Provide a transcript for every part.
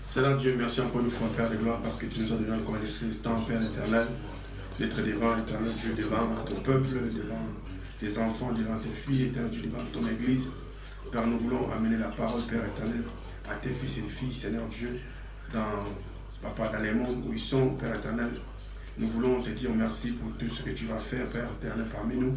Seigneur Dieu, merci encore une fois, Père de gloire, parce que tu nous as donné encore ce temps, Père éternel, d'être devant, éternel Dieu, devant ton peuple, devant tes enfants, devant tes filles, éternel Dieu, devant ton église. Père, nous voulons amener la parole, Père éternel, à tes fils et filles, Seigneur Dieu, dans les mondes où ils sont, Père éternel. Nous voulons te dire merci pour tout ce que tu vas faire, Père éternel, parmi nous.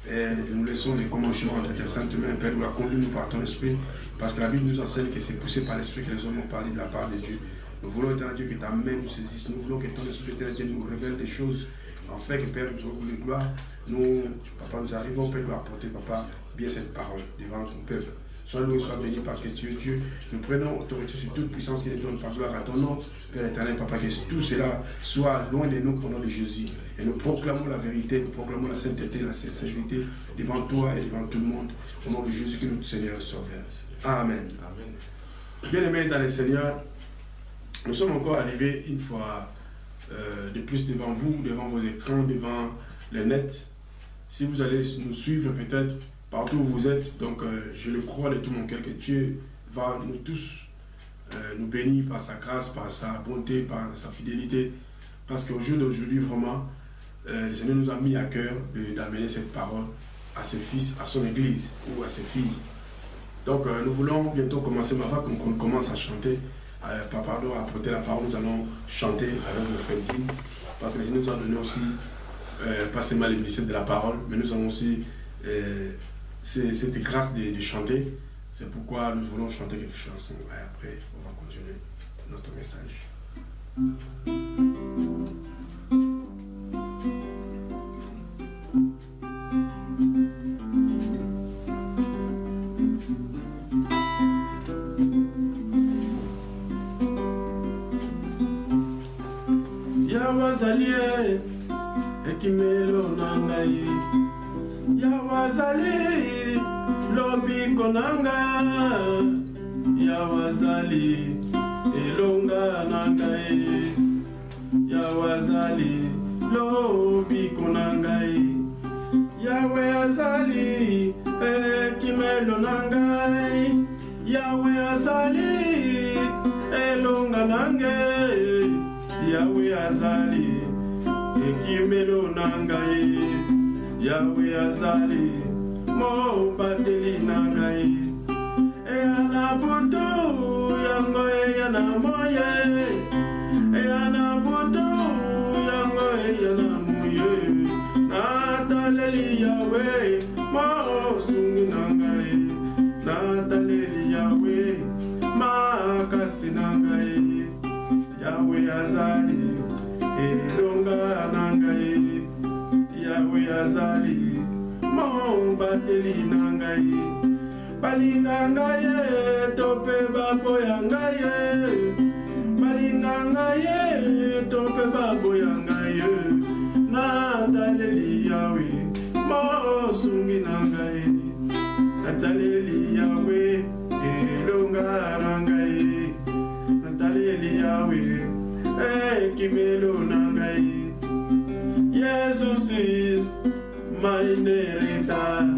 Et nous laissons les commandements entre tes saintes mains, Père, nous la conduis par ton esprit, parce que la Bible nous enseigne que c'est poussé par l'esprit que les hommes ont parlé de la part de Dieu. Nous voulons, éternel Dieu, que ta main nous saisisse. Nous voulons que ton esprit, éternel Dieu, nous révèle des choses, en fait, que Père, nous avons de gloire. Nous, Papa, nous arrivons, Père, à apporter, Papa, bien cette parole devant ton peuple. Sois loué, sois béni, parce que tu es Dieu. Nous prenons autorité sur toute puissance qui nous donne par gloire à ton nom, Père éternel, Papa, que tout cela soit loin de nous au nom de Jésus. Et nous proclamons la vérité, nous proclamons la sainteté, la sincérité devant toi et devant tout le monde, au nom de Jésus qui est notre Seigneur et Sauveur. Amen. Amen. Bien-aimés dans le Seigneur, nous sommes encore arrivés une fois de plus devant vous, devant vos écrans, devant le net. Si vous allez nous suivre peut-être partout où vous êtes, donc je le crois de tout mon cœur que Dieu va nous tous nous bénir par sa grâce, par sa bonté, par sa fidélité. Parce qu'au jour d'aujourd'hui, vraiment, le Seigneur nous a mis à cœur d'amener cette parole à ses fils, à son église ou à ses filles. Donc nous voulons bientôt commencer, mais avant qu'on commence à chanter, à apporter la parole, nous allons chanter avec nos frères Tim, parce que le Seigneur nous a donné aussi, pas seulement les ministères de la parole, mais nous avons aussi cette grâce de chanter. C'est pourquoi nous voulons chanter quelques chansons et après on va continuer notre message. Yawazali ekimelo nangai Yawazali lobi konanga Yawazali elonga nangai Yawazali lobi konangai Yahweh azali ekimelo nangai Yahweh azali elonga nangai Yahweh azali ekimelo nangai Yahweh azali mo bateli nangai anabutu yango yana moye anabutu yango yana moye nataleli Yahweh mo sungi nangai nataleli Yahweh makasi nangai Yahweh azali elonga nangai Yahweh azali mo bateli nangai balinga ngai tope baboya ngai balinga ngai tope baboya ngai nataleli Yahweh mo sungi nangai nataleli Yahweh elonga nangai nataleli Yahweh kimelo nangai Jesus is my narrator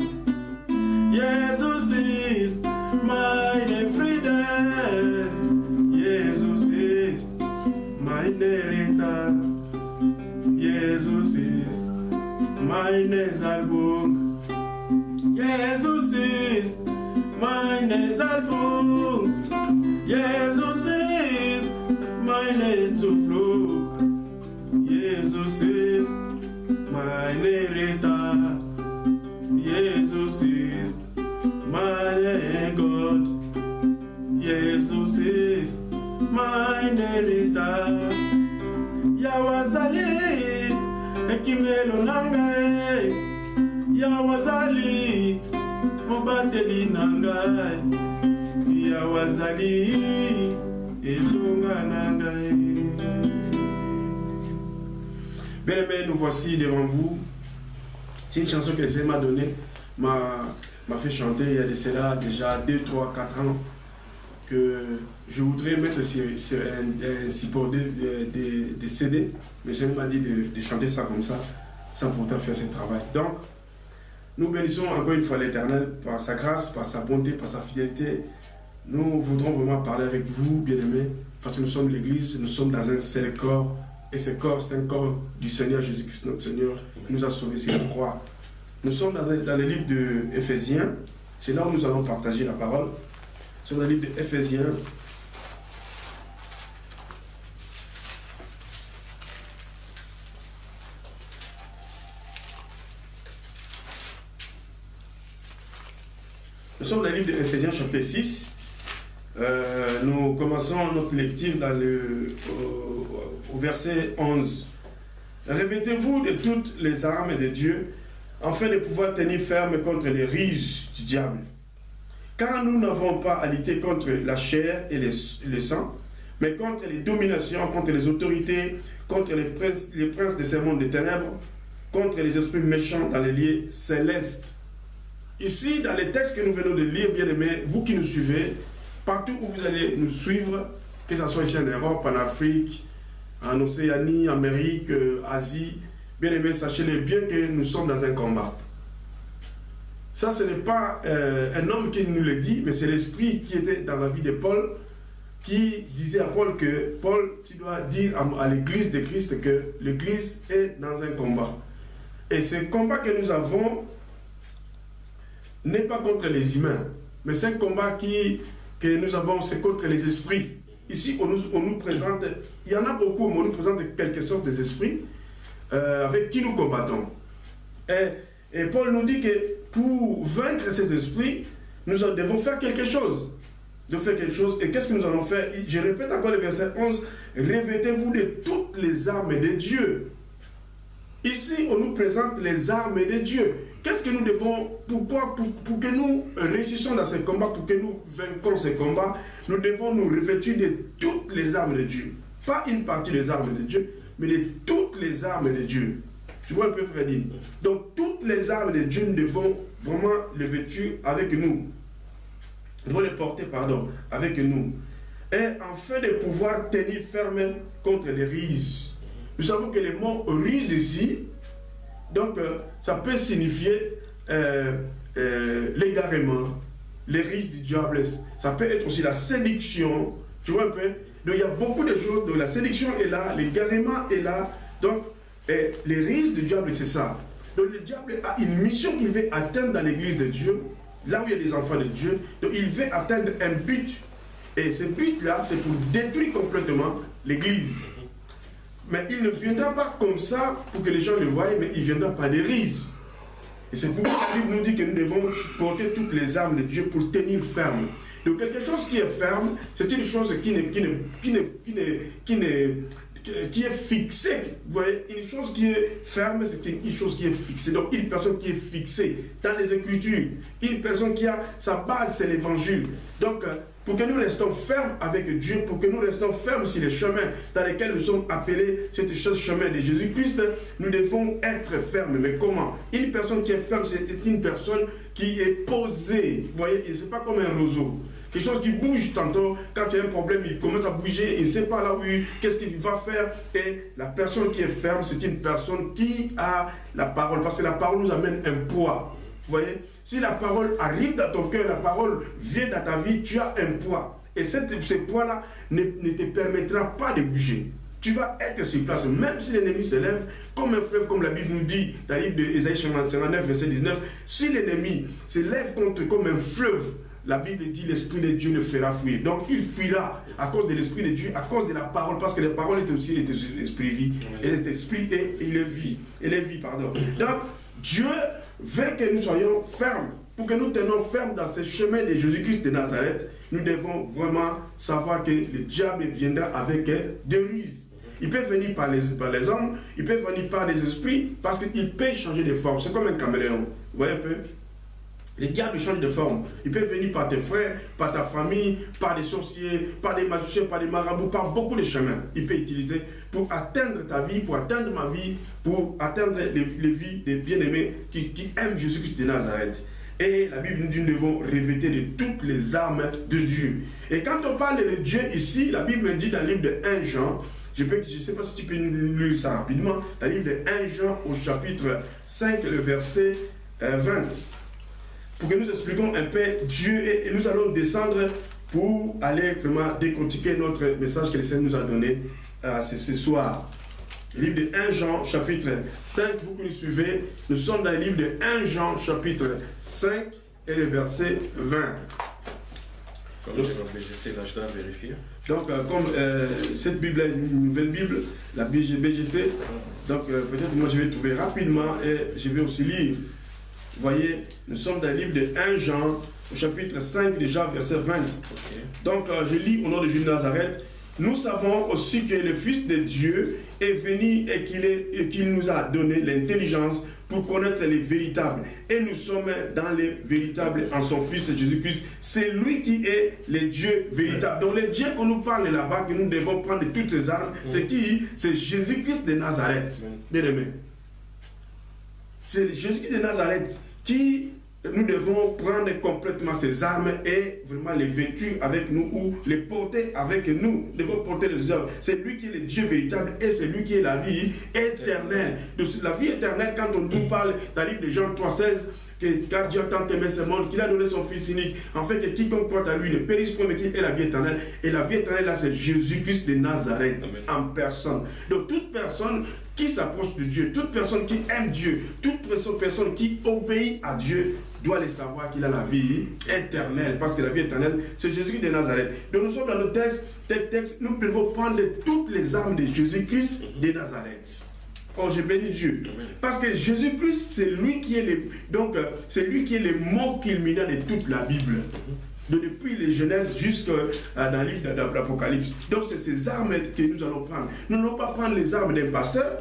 Jesus is my freedom Jesus is my narrator Jesus is my album Jesus is my album Jesus is my to flow Jesus is my narrator Jesus is my God Jesus is my narrator Yawazali ekimelo nangai Yawazali mobateli nangai Yawazali elonga nangai. Bien-aimés, nous voici devant vous. C'est une chanson que le Seigneur m'a donnée, m'a fait chanter il y a de cela déjà 2, 3, 4 ans, que je voudrais mettre sur un support de CD, mais le Seigneur m'a dit de chanter ça comme ça, sans pourtant faire ce travail. Donc, nous bénissons encore une fois l'Éternel par sa grâce, par sa bonté, par sa fidélité. Nous voudrons vraiment parler avec vous, bien-aimés, parce que nous sommes l'Église, nous sommes dans un seul corps, et ce corps, c'est un corps du Seigneur Jésus-Christ, notre Seigneur, qui nous a sauvés sur la croix. Nous sommes dans le livre d'Éphésiens, c'est là où nous allons partager la parole. Sur le livre d'Éphésiens, nous sommes dans le livre d'Éphésiens chapitre 6. Nous commençons notre lecture au verset 11. Revêtez-vous de toutes les armes de Dieu, afin de pouvoir tenir ferme contre les ruses du diable. Car nous n'avons pas à lutter contre la chair et le sang, mais contre les dominations, contre les autorités, contre les princes de ce monde des ténèbres, contre les esprits méchants dans les lieux célestes. Ici, dans les textes que nous venons de lire, bien aimés, vous qui nous suivez, partout où vous allez nous suivre, que ce soit ici en Europe, en Afrique, en Océanie, en Amérique, Asie, bien aimés, sachez-le bien que nous sommes dans un combat. Ça, ce n'est pas un homme qui nous le dit, mais c'est l'esprit qui était dans la vie de Paul, qui disait à Paul que, Paul, tu dois dire à l'église de Christ que l'église est dans un combat. Et ce combat que nous avons n'est pas contre les humains, mais c'est un combat que nous avons, c'est contre les esprits. Ici, on nous présente, il y en a beaucoup, mais on nous présente quelque sorte des esprits avec qui nous combattons. Et Paul nous dit que pour vaincre ces esprits, nous devons faire quelque chose. Et qu'est-ce que nous allons faire? Je répète encore le verset 11. Revêtez-vous de toutes les armes de Dieu. Ici, on nous présente les armes de Dieu. Qu'est-ce que nous devons, pour que nous réussissions dans ce combat, pour que nous vainquons ce combat, nous devons nous revêtir de toutes les armes de Dieu. Pas une partie des armes de Dieu, mais de toutes les armes de Dieu. Tu vois un peu, Freddy? Donc, toutes les armes de Dieu, nous devons vraiment les vêtir avec nous. Nous devons les porter, avec nous. Et afin de pouvoir tenir ferme contre les ruses. Nous savons que le mot ruse ici, donc ça peut signifier l'égarement, les ruses du diable. Ça peut être aussi la séduction. Tu vois un peu? Donc, il y a beaucoup de choses. Donc, la séduction est là, l'égarement est là. Donc, les ruses du diable, c'est ça. Donc, le diable a une mission qu'il veut atteindre dans l'église de Dieu, là où il y a des enfants de Dieu. Donc, il veut atteindre un but. Et ce but-là, c'est pour détruire complètement l'église. Mais il ne viendra pas comme ça pour que les gens le voient, mais il viendra par des ruses. Et c'est pourquoi la Bible nous dit que nous devons porter toutes les armes de Dieu pour tenir ferme. Donc quelque chose qui est ferme, c'est une chose qui est fixée. Vous voyez, une chose qui est ferme, c'est une chose qui est fixée. Donc une personne qui est fixée dans les Écritures, une personne qui a sa base, c'est l'Évangile. Donc pour que nous restons fermes avec Dieu, pour que nous restons fermes sur les chemins dans lesquels nous sommes appelés, ce chemin de Jésus-Christ, nous devons être fermes. Mais comment? Une personne qui est ferme, c'est une personne qui est posée. Vous voyez, ce n'est pas comme un roseau. Quelque chose qui bouge tantôt, quand il y a un problème, il commence à bouger, il ne sait pas là où qu'est-ce qu'il va faire. Et la personne qui est ferme, c'est une personne qui a la parole, parce que la parole nous amène un poids. Vous voyez? Si la parole arrive dans ton cœur, la parole vient dans ta vie, tu as un poids. Et ce poids-là ne te permettra pas de bouger. Tu vas être sur place, même si l'ennemi se lève, comme un fleuve, comme la Bible nous dit, dans le livre d'Ésaïe 59, verset 19, si l'ennemi se lève contre comme un fleuve, la Bible dit l'Esprit de Dieu le fera fuir. Donc il fuira à cause de l'Esprit de Dieu, à cause de la parole, parce que la parole est aussi l'Esprit vie. Elle est Esprit et il est vie. Elle est vie, pardon. Donc Dieu veut que nous soyons fermes. Pour que nous tenions fermes dans ce chemin de Jésus-Christ de Nazareth, nous devons vraiment savoir que le diable viendra avec des ruses. Il peut venir par les hommes, il peut venir par les esprits, parce qu'il peut changer de forme. C'est comme un caméléon. Vous voyez un peu? Le diable change de forme. Il peut venir par tes frères, par ta famille, par des sorciers, par des magiciens, par des marabouts, par beaucoup de chemins. Il peut utiliser pour atteindre ta vie, pour atteindre ma vie, pour atteindre les vies des bien-aimés qui aiment Jésus-Christ de Nazareth. Et la Bible nous dit que nous devons revêtir de toutes les armes de Dieu. Et quand on parle de Dieu ici, la Bible dit dans le livre de 1 Jean, je ne sais pas si tu peux lire ça rapidement, dans le livre de 1 Jean au chapitre 5, le verset 20. Pour que nous expliquions un peu Dieu et nous allons descendre pour aller vraiment décortiquer notre message que le Seigneur nous a donné ce soir. Le livre de 1 Jean, chapitre 5, vous qui nous suivez, nous sommes dans le livre de 1 Jean, chapitre 5, et le verset 20. Comme je dois vérifier. Donc, comme cette Bible est une nouvelle Bible, la BGC, donc peut-être moi je vais trouver rapidement et je vais aussi lire. Vous voyez, nous sommes dans le livre de 1 Jean, au chapitre 5, déjà, verset 20. Okay. Donc, je lis au nom de Jésus de Nazareth. Nous savons aussi que le Fils de Dieu est venu et qu'il nous a donné l'intelligence pour connaître les véritables. Et nous sommes dans les véritables en son Fils Jésus-Christ. C'est lui qui est le Dieu véritable. Donc le Dieu qu'on nous parle là-bas, que nous devons prendre de toutes ces armes, c'est qui? C'est Jésus-Christ de Nazareth. Bien aimé. C'est Jésus-Christ de Nazareth qui nous devons prendre complètement ces armes et vraiment les vêtir avec nous ou les porter avec nous. Nous devons porter les œuvres. C'est lui qui est le Dieu véritable et c'est lui qui est la vie éternelle. Donc, la vie éternelle, quand on nous parle dans le livre de Jean 3,16, car Dieu a tant aimé ce monde qu'il a donné son Fils unique, en fait que quiconque croit à lui ne périsse point, mais qu'il ait la vie éternelle. Et la vie éternelle, là, c'est Jésus-Christ de Nazareth. Amen. En personne. Donc toute personne qui s'approche de Dieu, toute personne qui aime Dieu, toute personne qui obéit à Dieu, doit le savoir qu'il a la vie éternelle. Parce que la vie éternelle, c'est Jésus-Christ de Nazareth. Donc nous sommes dans nos textes, nous devons prendre toutes les armes de Jésus-Christ de Nazareth. Oh, j'ai béni Dieu. Parce que Jésus-Christ, c'est lui qui est c'est lui qui est le mot culminant de toute la Bible. Depuis les Genèse jusqu'à dans le livre d'Apocalypse. Donc c'est ces armes que nous allons prendre. Nous n'allons pas prendre les armes d'un pasteur,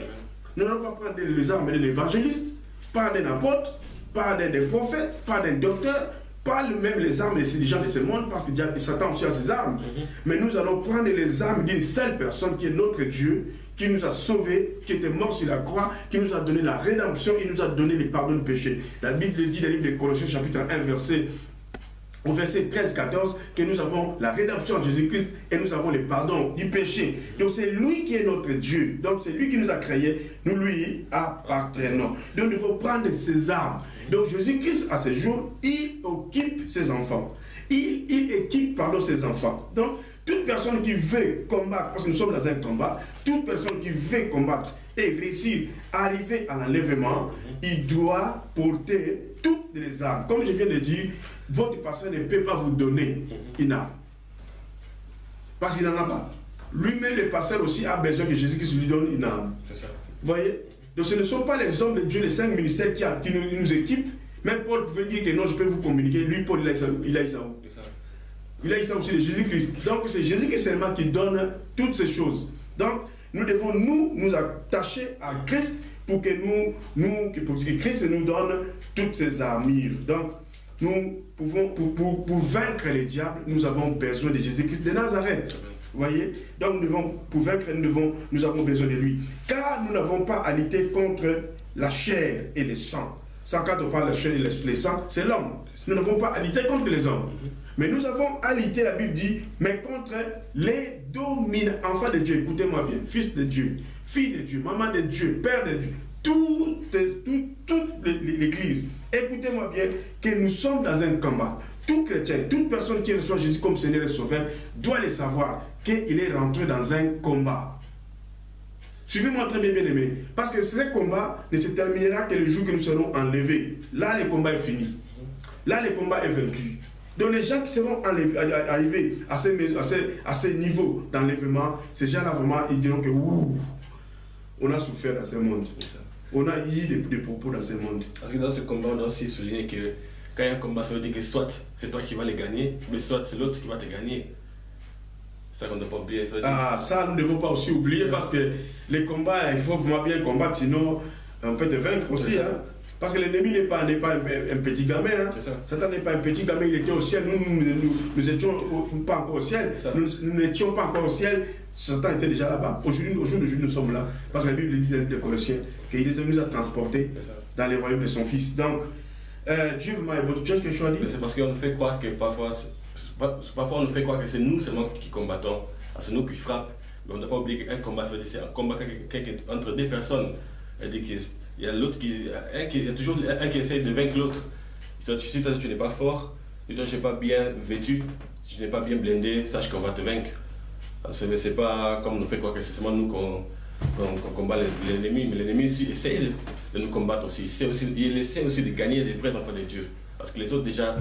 nous n'allons pas prendre les armes d'un évangéliste, pas d'un apôtre, pas d'un prophète, pas d'un docteur, pas même les armes des gens de ce monde, parce que Satan aussi a ses armes. Mais nous allons prendre les armes d'une seule personne qui est notre Dieu, qui nous a sauvés, qui était mort sur la croix, qui nous a donné la rédemption, qui nous a donné le pardon du péché. La Bible dit dans le livre de Colossiens chapitre 1 au verset 13-14, que nous avons la rédemption de Jésus-Christ et nous avons le pardon du péché. Donc c'est lui qui est notre Dieu. Donc c'est lui qui nous a créés, nous lui appartenons. Donc nous devons prendre ses armes. Donc Jésus-Christ à ce jour, il occupe ses enfants. Il équipe ses enfants. Donc toute personne qui veut combattre, parce que nous sommes dans un combat, toute personne qui veut combattre et réussir à arriver à l'enlèvement, il doit porter toutes les armes. Comme je viens de dire, votre pasteur ne peut pas vous donner une arme. Parce qu'il n'en a pas. Lui-même, le pasteur aussi a besoin que Jésus-Christ lui donne une arme. C'est ça. Vous voyez? Donc ce ne sont pas les hommes de Dieu, les 5 ministères qui nous équipent. Même Paul pouvait dire que non, je peux vous communiquer. Lui, Paul, il a ça où? Il a ça aussi de Jésus-Christ. Donc c'est Jésus-Christ seulement qui donne toutes ces choses. Donc nous devons nous attacher à Christ pour que Christ nous donne toutes ces armures. Donc nous pouvons, pour vaincre les diables, nous avons besoin de Jésus-Christ de Nazareth. Vous voyez? Donc pour vaincre, nous avons besoin de lui. Car nous n'avons pas à lutter contre la chair et le sang. Quand on parle de la chair et le sang, c'est l'homme. Nous n'avons pas à lutter contre les hommes. Mais nous avons à lutter, la Bible dit, mais contre les dominants. Enfants de Dieu, écoutez-moi bien, fils de Dieu, fille de Dieu, maman de Dieu, père de Dieu, toute l'Église, écoutez-moi bien, que nous sommes dans un combat. Tout chrétien, toute personne qui reçoit Jésus comme Seigneur et Sauveur, doit le savoir qu'il est rentré dans un combat. Suivez-moi très bien, bien aimé, parce que ce combat ne se terminera que le jour que nous serons enlevés. Là, le combat est fini. Là, le combat est vaincu. Donc les gens qui seront arrivés à ce niveau d'enlèvement, ces gens-là vraiment, ils diront que on a souffert dans ce monde. On a eu des propos dans ce monde. Parce que dans ce combat, on doit aussi souligner que quand il y a un combat, ça veut dire que soit c'est toi qui vas les gagner, mais soit c'est l'autre qui va te gagner. C'est ça qu'on ne doit pas oublier. Ça, nous ne devons pas aussi oublier parce que les combats, il faut vraiment bien combattre, sinon on peut te vaincre aussi. Parce que l'ennemi n'est pas un petit gamin. Satan n'est pas un petit gamin, il était au ciel. Nous n'étions pas encore au ciel. Nous n'étions pas encore au ciel. Satan était déjà là-bas. Au jour d'aujourd'hui, nous sommes là. Parce que la Bible dit dans les Colossiens qu'il nous a transportés dans les royaumes de son Fils. Donc, Dieu m'a évoqué. Tu as quelque chose à dire? C'est parce qu'on nous fait croire que parfois on nous fait croire que c'est nous seulement qui combattons. C'est nous qui frappons. Mais on ne doit pas oublier qu'un combat, ça veut dire c'est un combat entre deux personnes. Il y a l'autre il y a toujours un qui essaie de vaincre l'autre. Si toi tu n'es pas fort, si toi tu n'es pas bien vêtu, tu n'es pas bien blindé, sache qu'on va te vaincre. C'est pas comme nous fait croire que c'est seulement nous qu'on combat l'ennemi, mais l'ennemi essaie de nous combattre aussi. Il essaie aussi de gagner les vrais enfants de Dieu. Parce que les autres déjà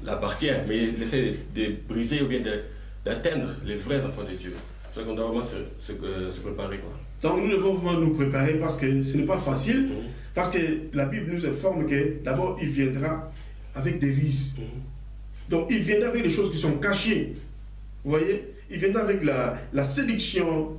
l'appartiennent, mais il essaie de briser ou bien d'atteindre les vrais enfants de Dieu. C'est pour ça qu'on doit vraiment se préparer, quoi. Donc nous devons vraiment nous préparer parce que ce n'est pas facile, parce que la Bible nous informe que d'abord il viendra avec des ruses. Donc il viendra avec des choses qui sont cachées. Vous voyez, il viendra avec la séduction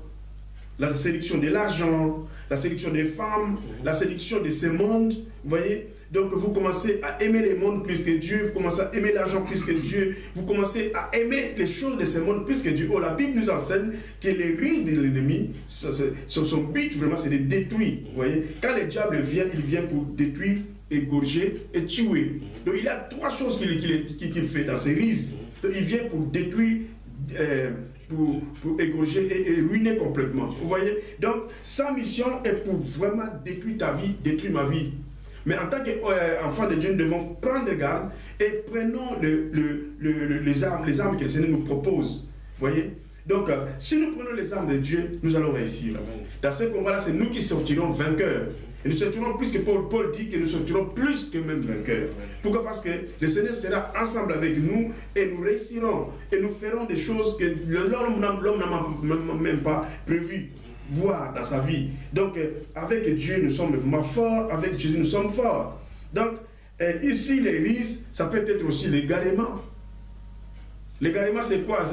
de l'argent, la séduction des femmes, la séduction de ce monde. Vous voyez, donc vous commencez à aimer les mondes plus que Dieu, vous commencez à aimer l'argent plus que Dieu, vous commencez à aimer les choses de ce monde plus que Dieu. Oh, la Bible nous enseigne que les ruses de l'ennemi, son but vraiment c'est de détruire. Vous voyez, quand le diable vient, il vient pour détruire, égorger et tuer. Donc il y a trois choses qu'il fait dans ses ruses. Donc, il vient pour détruire, pour égorger et ruiner complètement. Vous voyez, donc sa mission est pour vraiment détruire ta vie, détruire ma vie. Mais en tant qu'enfants de Dieu, nous devons prendre garde et prenons les armes que le Seigneur nous propose. Vous voyez? Donc, si nous prenons les armes de Dieu, nous allons réussir. Amen. Dans ce combat-là, c'est nous qui sortirons vainqueurs. Et nous sortirons plus que Paul dit que nous sortirons plus que même vainqueurs. Amen. Pourquoi? Parce que le Seigneur sera ensemble avec nous et nous réussirons. Et nous ferons des choses que l'homme n'a même pas prévues. Voir dans sa vie. Donc, avec Dieu, nous sommes vraiment forts. Avec Jésus, nous sommes forts. Donc, ici, les rises, ça peut être aussi l'égarement. L'égarement, c'est quoi?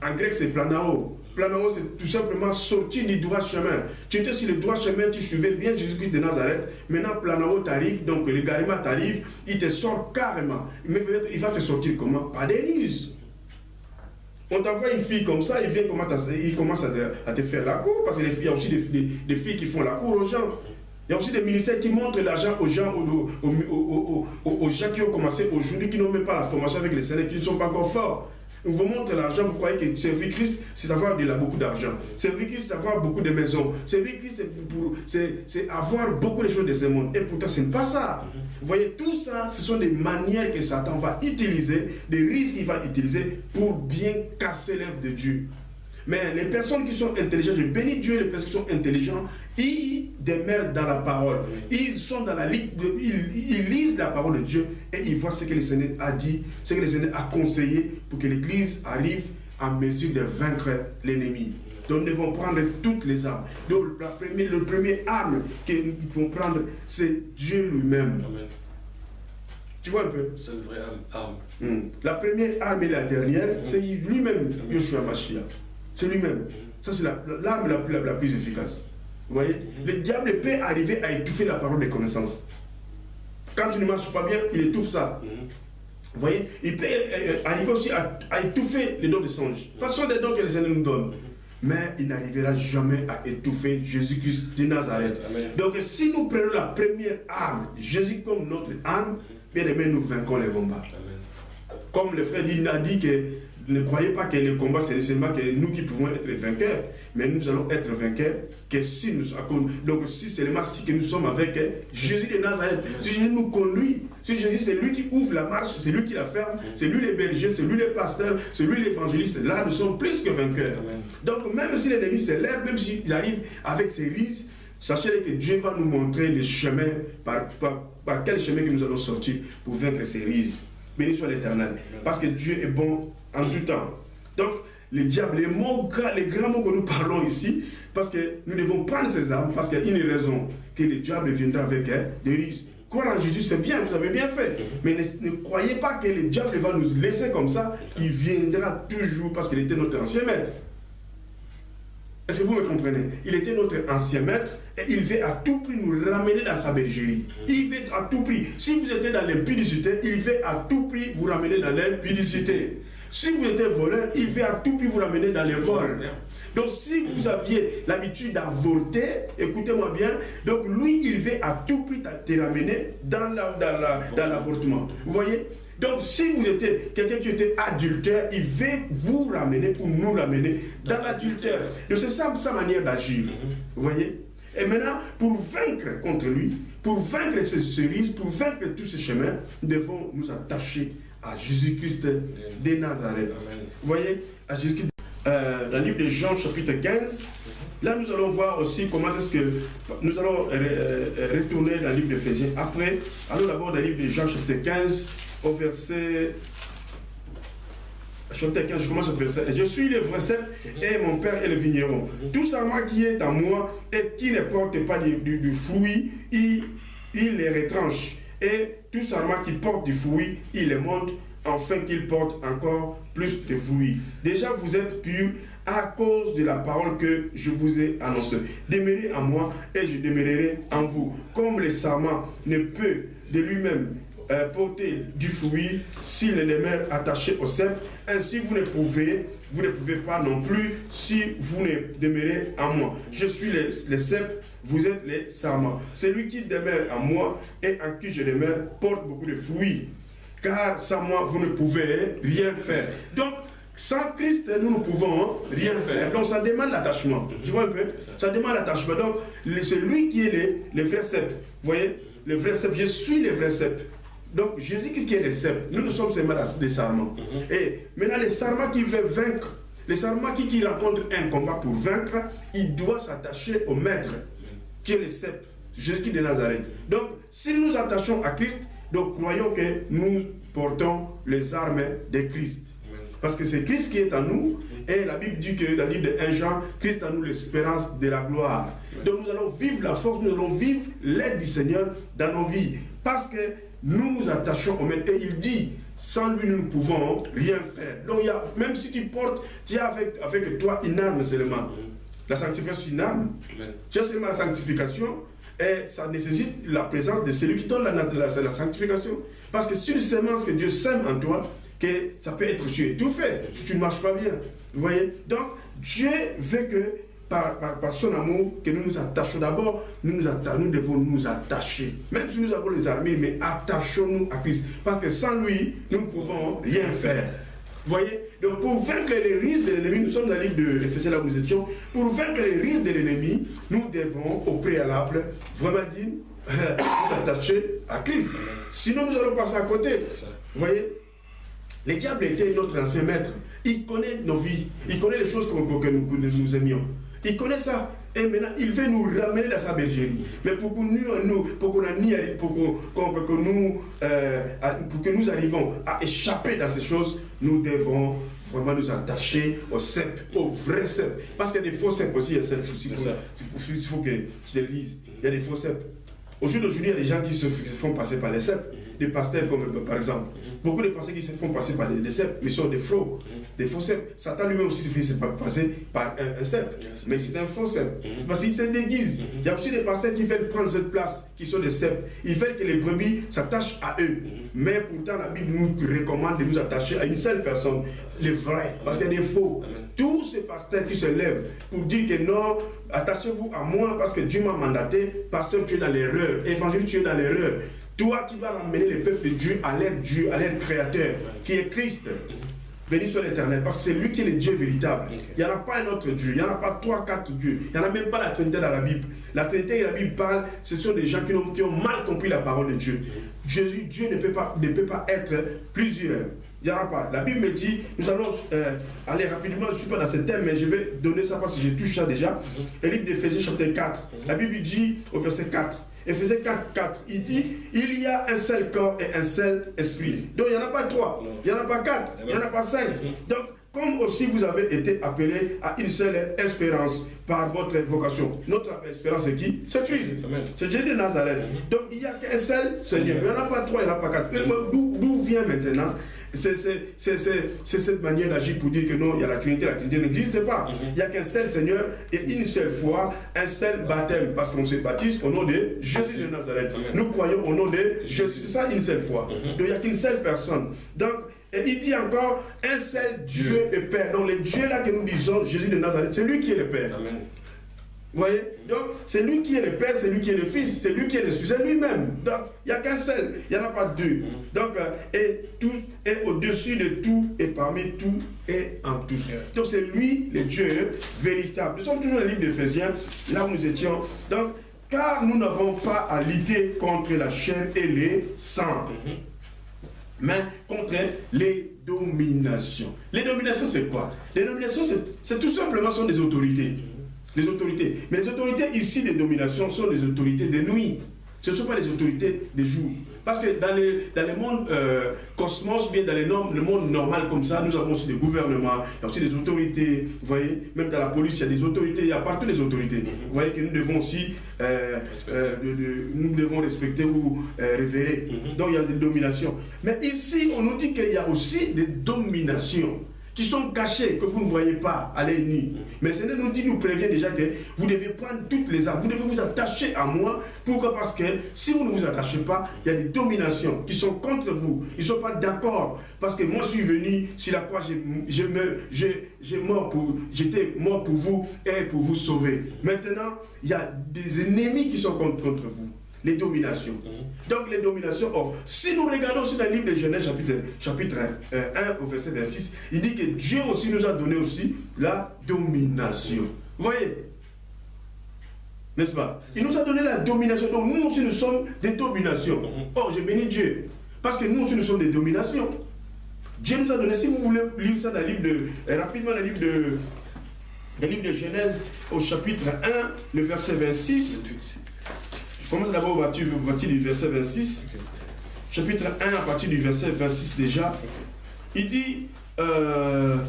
En grec, c'est planao. Planao, c'est tout simplement sortir du droit chemin. Tu étais sur le droit chemin, tu suivais bien Jésus-Christ de Nazareth. Maintenant, planao t'arrive, donc l'égarement t'arrive, il te sort carrément. Mais peut-être, il va te sortir comment? Par des ruses. On t'envoie une fille comme ça, il commence à te faire la cour, parce qu'il y a aussi des filles qui font la cour aux gens. Il y a aussi des ministères qui montrent l'argent aux gens, aux gens qui ont commencé aujourd'hui, qui n'ont même pas la formation avec les Seigneurs, qui ne sont pas encore forts. On vous montre l'argent, vous croyez que servir Christ, c'est avoir beaucoup d'argent. Servir Christ, c'est avoir beaucoup de maisons. Servir Christ, c'est avoir beaucoup de choses de ce monde. Et pourtant, ce n'est pas ça. Vous voyez, tout ça, ce sont des manières que Satan va utiliser, des risques qu'il va utiliser pour bien casser l'œuvre de Dieu. Mais les personnes qui sont intelligentes, je bénis Dieu, les personnes qui sont intelligentes, ils demeurent dans la parole. Ils sont dans la ligne, ils lisent la parole de Dieu et ils voient ce que le Seigneur a dit, ce que le Seigneur a conseillé pour que l'Église arrive en mesure de vaincre l'ennemi. Donc nous devons prendre toutes les armes. Donc le premier arme que nous devons prendre, c'est Dieu lui-même. Amen. Tu vois un peu? C'est le vrai arme. La première arme et la dernière, c'est lui-même, Yeshua Mashiach. C'est lui-même. Ça, c'est l'arme la plus efficace. Vous voyez? Le diable peut arriver à étouffer la parole de connaissance. Quand tu ne marches pas bien, il étouffe ça. Vous voyez? Il peut arriver aussi à étouffer les dons de songe. Ce sont des dons que les Seigneur nous donne. Mais il n'arrivera jamais à étouffer Jésus-Christ de Nazareth. Amen. Donc si nous prenons la première arme, Jésus comme notre arme, bien aimé, nous vaincrons les combats. Amen. Comme le frère n'a dit que ne croyez pas que le combat c'est seulement que nous qui pouvons être vainqueurs, mais nous allons être vainqueurs que si nous donc si seulement si que nous sommes avec Jésus de Nazareth, si Jésus nous conduit, si Jésus c'est lui qui ouvre la marche, c'est lui qui la ferme, c'est lui le berger, c'est lui le pasteur, c'est lui l'évangéliste, là nous sommes plus que vainqueurs. Amen. Donc même si l'ennemi se lève, même s'ils arrivent avec ses risques, sachez que Dieu va nous montrer les chemins par quel chemin que nous allons sortir pour vaincre ces risques. Béni soit l'Éternel, parce que Dieu est bon en tout temps. Donc, le diable, les grands mots que nous parlons ici, parce que nous devons prendre ces armes, parce qu'il y a une raison que le diable viendra avec des risques. Croire en Jésus, c'est bien, vous avez bien fait. Mais ne croyez pas que le diable va nous laisser comme ça. Il viendra toujours, parce qu'il était notre ancien maître. Est-ce que vous me comprenez? Il était notre ancien maître et il veut à tout prix nous ramener dans sa bergerie. Il veut à tout prix. Si vous étiez dans l'impudicité, il veut à tout prix vous ramener dans l'impudicité. Si vous étiez voleur, il veut à tout prix vous ramener dans les vols. Donc si vous aviez l'habitude d'avorter, écoutez-moi bien, donc lui, il veut à tout prix te ramener dans l'avortement. Vous voyez? Donc si vous étiez quelqu'un qui était adultère, il veut vous ramener pour nous ramener dans l'adultère. Donc c'est ça sa manière d'agir. Vous voyez? Et maintenant, pour vaincre contre lui, pour vaincre ces risques, pour vaincre tous ces chemins, nous devons nous attacher à Jésus-Christ de Nazareth. Amen. Vous voyez, à Jésus-Christ. Dans le livre de Jean, chapitre 15, là nous allons voir aussi comment est-ce que nous allons retourner dans le livre d'Éphésiens. Après, allons d'abord dans le livre de Jean, chapitre 15, au verset. Chapitre 15, je commence au verset. Je suis le vrai cep et mon père est le vigneron. Tout sarment qui est en moi et qui ne porte pas du fruit, il les retranche. Et tout sarment qui porte du fruit, il les monte, afin qu'il porte encore plus de fruits. Déjà, vous êtes purs à cause de la parole que je vous ai annoncée. Demeurez en moi et je demeurerai en vous. Comme le sarment ne peut de lui-même porter du fruit s'il ne demeure attaché au cep, ainsi vous ne pouvez pas non plus si vous ne demeurez en moi. Je suis le cep, vous êtes les sarments. Celui qui demeure en moi et en qui je demeure porte beaucoup de fruits. Car sans moi, vous ne pouvez rien faire. Donc, sans Christ, nous ne pouvons rien faire. Donc, ça demande l'attachement. Tu vois un peu? Ça demande l'attachement. Donc, c'est lui qui est le vrai cep. Vous voyez? Le vrai cep. Je suis le vrai cep. Donc, Jésus qui est le cep. Nous sommes seulement des sarments. Et maintenant, les sarments qui veulent vaincre, les sarments qui rencontrent un combat pour vaincre, il doit s'attacher au maître, qui est le cep, Jésus de Nazareth. Donc, si nous nous attachons à Christ, donc croyons que nous portons les armes de Christ. Parce que c'est Christ qui est en nous. Et la Bible dit que dans le livre de 1 Jean, Christ en nous l'espérance de la gloire. Donc nous allons vivre la force, nous allons vivre l'aide du Seigneur dans nos vies. Parce que nous nous attachons au maître. Et il dit, sans lui nous ne pouvons rien faire. Donc il y a, même si tu portes, tu as avec toi une arme seulement. La sanctification, c'est une arme. Tu as seulement la sanctification. Et ça nécessite la présence de celui qui donne la sanctification. Parce que c'est une semence que Dieu sème en toi, que ça peut être étouffé si tu ne marches pas bien. Vous voyez? Donc, Dieu veut que, par son amour, que nous nous attachions d'abord, nous devons nous attacher. Même si nous avons les armées, mais attachons-nous à Christ. Parce que sans lui, nous ne pouvons rien faire. Vous voyez? Donc pour vaincre les risques de l'ennemi, nous sommes dans le livre de Éphésiens là où nous étions, pour vaincre les risques de l'ennemi, nous devons au préalable vraiment dire, nous attacher à Christ. Sinon nous allons passer à côté. Vous voyez? Le diable était notre ancien maître. Il connaît nos vies, il connaît les choses que nous aimions. Il connaît ça. Et maintenant, il veut nous ramener dans sa bergerie. Mais pour que nous arrivions à échapper dans ces choses, nous devons vraiment nous attacher au cep, au vrai cep. Parce qu'il y a des faux ceps aussi. Il faut que je le lise. Il y a des faux ceps. Au jour d'aujourd'hui, il y a des gens qui se font passer par les ceps. Des pasteurs, comme par exemple. Beaucoup de pasteurs qui se font passer par des ceps, mais sont des faux. Des faux ceps. Satan lui-même aussi se fait passer par un cep. Mais c'est un faux cep. Parce qu'il se déguise. Il y a aussi des pasteurs qui veulent prendre cette place, qui sont des ceps. Ils veulent que les brebis s'attachent à eux. Mais pourtant, la Bible nous recommande de nous attacher à une seule personne, le vrai. Parce qu'il y a des faux. Tous ces pasteurs qui se lèvent pour dire que non, attachez-vous à moi parce que Dieu m'a mandaté. Pasteur, tu es dans l'erreur. Évangile, tu es dans l'erreur. Toi, tu dois ramener le peuple de Dieu, à leur créateur, qui est Christ. Béni soit l'Éternel, parce que c'est lui qui est le Dieu véritable. Il n'y en a pas un autre Dieu, il n'y en a pas 3, 4 dieux. Il n'y en a même pas la Trinité dans la Bible. La Trinité et la Bible parlent, ce sont des gens qui ont mal compris la parole de Dieu. Dieu ne peut pas être plusieurs. Il n'y en a pas. La Bible me dit, nous allons aller rapidement, je ne suis pas dans ce thème, mais je vais donner ça parce que je touche ça déjà. Le livre d'Éphésiens chapitre 4, la Bible dit au verset 4, Éphésiens 4, 4, il dit, il y a un seul corps et un seul esprit. Donc il n'y en a pas 3, il n'y en a pas 4, il n'y en a pas 5. Donc, comme aussi vous avez été appelés à une seule espérance par votre vocation. Notre espérance c'est qui? C'est Christ. C'est Jésus de Nazareth. Donc il n'y a qu'un seul Seigneur. Il n'y en a pas 3, il n'y en a pas 4. D'où vient maintenant c'est cette manière d'agir pour dire que non, il y a la Trinité n'existe pas. Il n'y a qu'un seul Seigneur et une seule foi, un seul baptême. Parce qu'on se baptise au nom de Jésus de Nazareth. Nous croyons au nom de Jésus. C'est ça une seule foi. Donc il n'y a qu'une seule personne. Donc, et il dit encore un seul Dieu et Père. Donc le Dieu là que nous disons, Jésus de Nazareth, c'est lui qui est le Père. Amen. Vous voyez? Donc c'est lui qui est le Père, c'est lui qui est le Fils, c'est lui qui est l'Esprit, c'est lui-même. Donc il n'y a qu'un seul, il n'y en a pas deux. Donc et tout est au-dessus de tout et parmi tout et en tous. Donc c'est lui le Dieu véritable. Nous sommes toujours dans le livre d'Éphésiens, là où nous étions. Donc car nous n'avons pas à lutter contre la chair et les sangs. mais contre les dominations. Les dominations, c'est quoi? Les dominations, c'est tout simplement sont des autorités. Les autorités. Mais les autorités ici des dominations sont les autorités de nuit. Ce ne sont pas les autorités des jours. Parce que dans les mondes cosmos, bien dans le monde normal comme ça, nous avons aussi des gouvernements, il y a aussi des autorités, vous voyez, même dans la police, il y a des autorités, il y a partout des autorités. Vous voyez que nous devons aussi nous devons respecter ou révérer. Donc il y a des dominations. Mais ici, on nous dit qu'il y a aussi des dominations qui sont cachées, que vous ne voyez pas à l'œil nu. Mais le Seigneur nous prévient déjà que vous devez prendre toutes les armes, vous devez vous attacher à moi. Pourquoi? Parce que si vous ne vous attachez pas, il y a des dominations qui sont contre vous. Ils ne sont pas d'accord. Parce que moi, je suis venu sur la croix, j'étais mort pour vous et pour vous sauver. Maintenant, il y a des ennemis qui sont contre vous. Les dominations. Donc les dominations, si nous regardons aussi dans le livre de Genèse chapitre 1 au verset 26, il dit que Dieu aussi nous a donné aussi la domination. Vous voyez? N'est-ce pas? Il nous a donné la domination. Donc nous aussi nous sommes des dominations. Je bénis Dieu. Parce que nous aussi nous sommes des dominations. Dieu nous a donné, si vous voulez lire ça dans le livre rapidement dans le livre de Genèse au chapitre 1, le verset 26. Je commence d'abord à partir du verset 26. Chapitre 1, à partir du verset 26 déjà. Il dit, à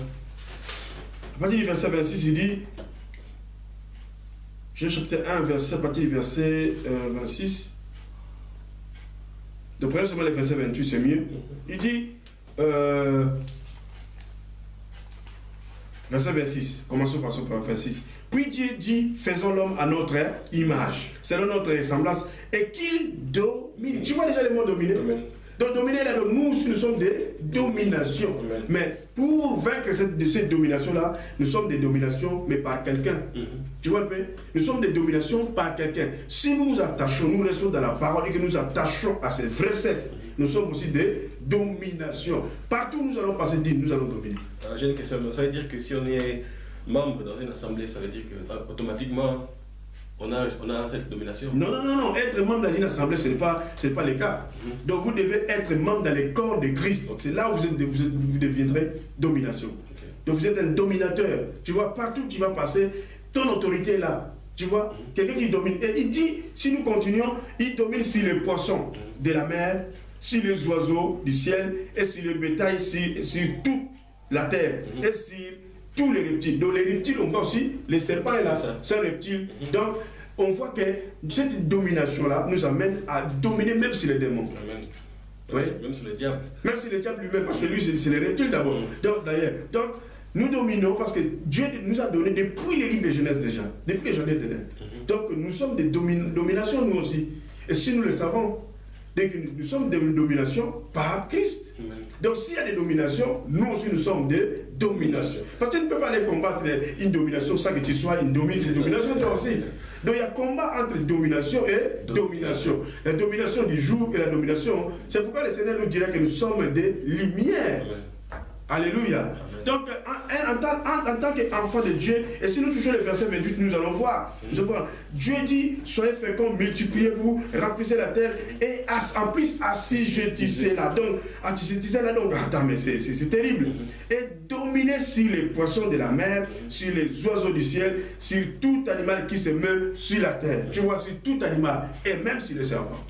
partir du verset 26, il dit, chapitre 1, à partir du verset 26. Donc prenez seulement le verset 28, c'est mieux. Il dit, verset 26, commençons par 26. Puis Dieu dit, faisons l'homme à notre image, selon notre ressemblance, et qu'il domine. Tu vois déjà le mot dominer? Donc dominer, là, nous sommes des dominations. Amen. Mais pour vaincre cette domination-là, nous sommes des dominations, mais par quelqu'un. Tu vois un peu? Nous sommes des dominations par quelqu'un. Si nous nous attachons, nous restons dans la parole et que nous attachons à ces versets, nous sommes aussi des dominations. Partout où nous allons passer, nous allons dominer. Alors j'ai une question. Ça veut dire que si on est membre dans une assemblée, ça veut dire qu'automatiquement, on a cette domination? Non. Être membre dans une assemblée, ce n'est pas le cas. Donc vous devez être membre dans les corps de Christ. C'est là où vous deviendrez domination. Donc vous êtes un dominateur. Tu vois, partout où tu vas passer, ton autorité est là. Tu vois, quelqu'un qui domine. Et il dit, si nous continuons, il domine sur les poissons de la mer, sur les oiseaux du ciel, et sur le bétail, sur toute la terre, et sur tous les reptiles. Donc les reptiles, on voit aussi, les serpents est là, c'est un reptile. Donc on voit que cette domination-là nous amène à dominer même sur les démons. Amen. Oui. Même sur le diable. Même sur le diable lui-même, parce que lui, c'est les reptiles d'abord. Donc, nous dominons parce que Dieu nous a donné depuis les livres de Genèse déjà, depuis les jardins d'Éden. Donc nous sommes des dominations nous aussi. Et si nous le savons, dès que nous sommes des dominations par Christ. Amen. Donc s'il y a des dominations, nous aussi nous sommes des dominations. Parce que tu ne peux pas aller combattre une domination sans que tu sois une domination toi aussi. Donc il y a combat entre domination et domination. La domination du jour et la domination, c'est pourquoi le Seigneur nous dirait que nous sommes des lumières. Amen. Alléluia. Amen. Donc, en tant qu'enfant de Dieu, et si nous touchons le verset 28, nous allons voir. Dieu dit, soyez féconds, multipliez-vous, remplissez la terre, et en plus, assujettissez-la. Donc, attends, mais c'est terrible. Et dominez sur les poissons de la mer, sur les oiseaux du ciel, sur tout animal qui se meut sur la terre. Tu vois, sur tout animal, et même sur les serpents.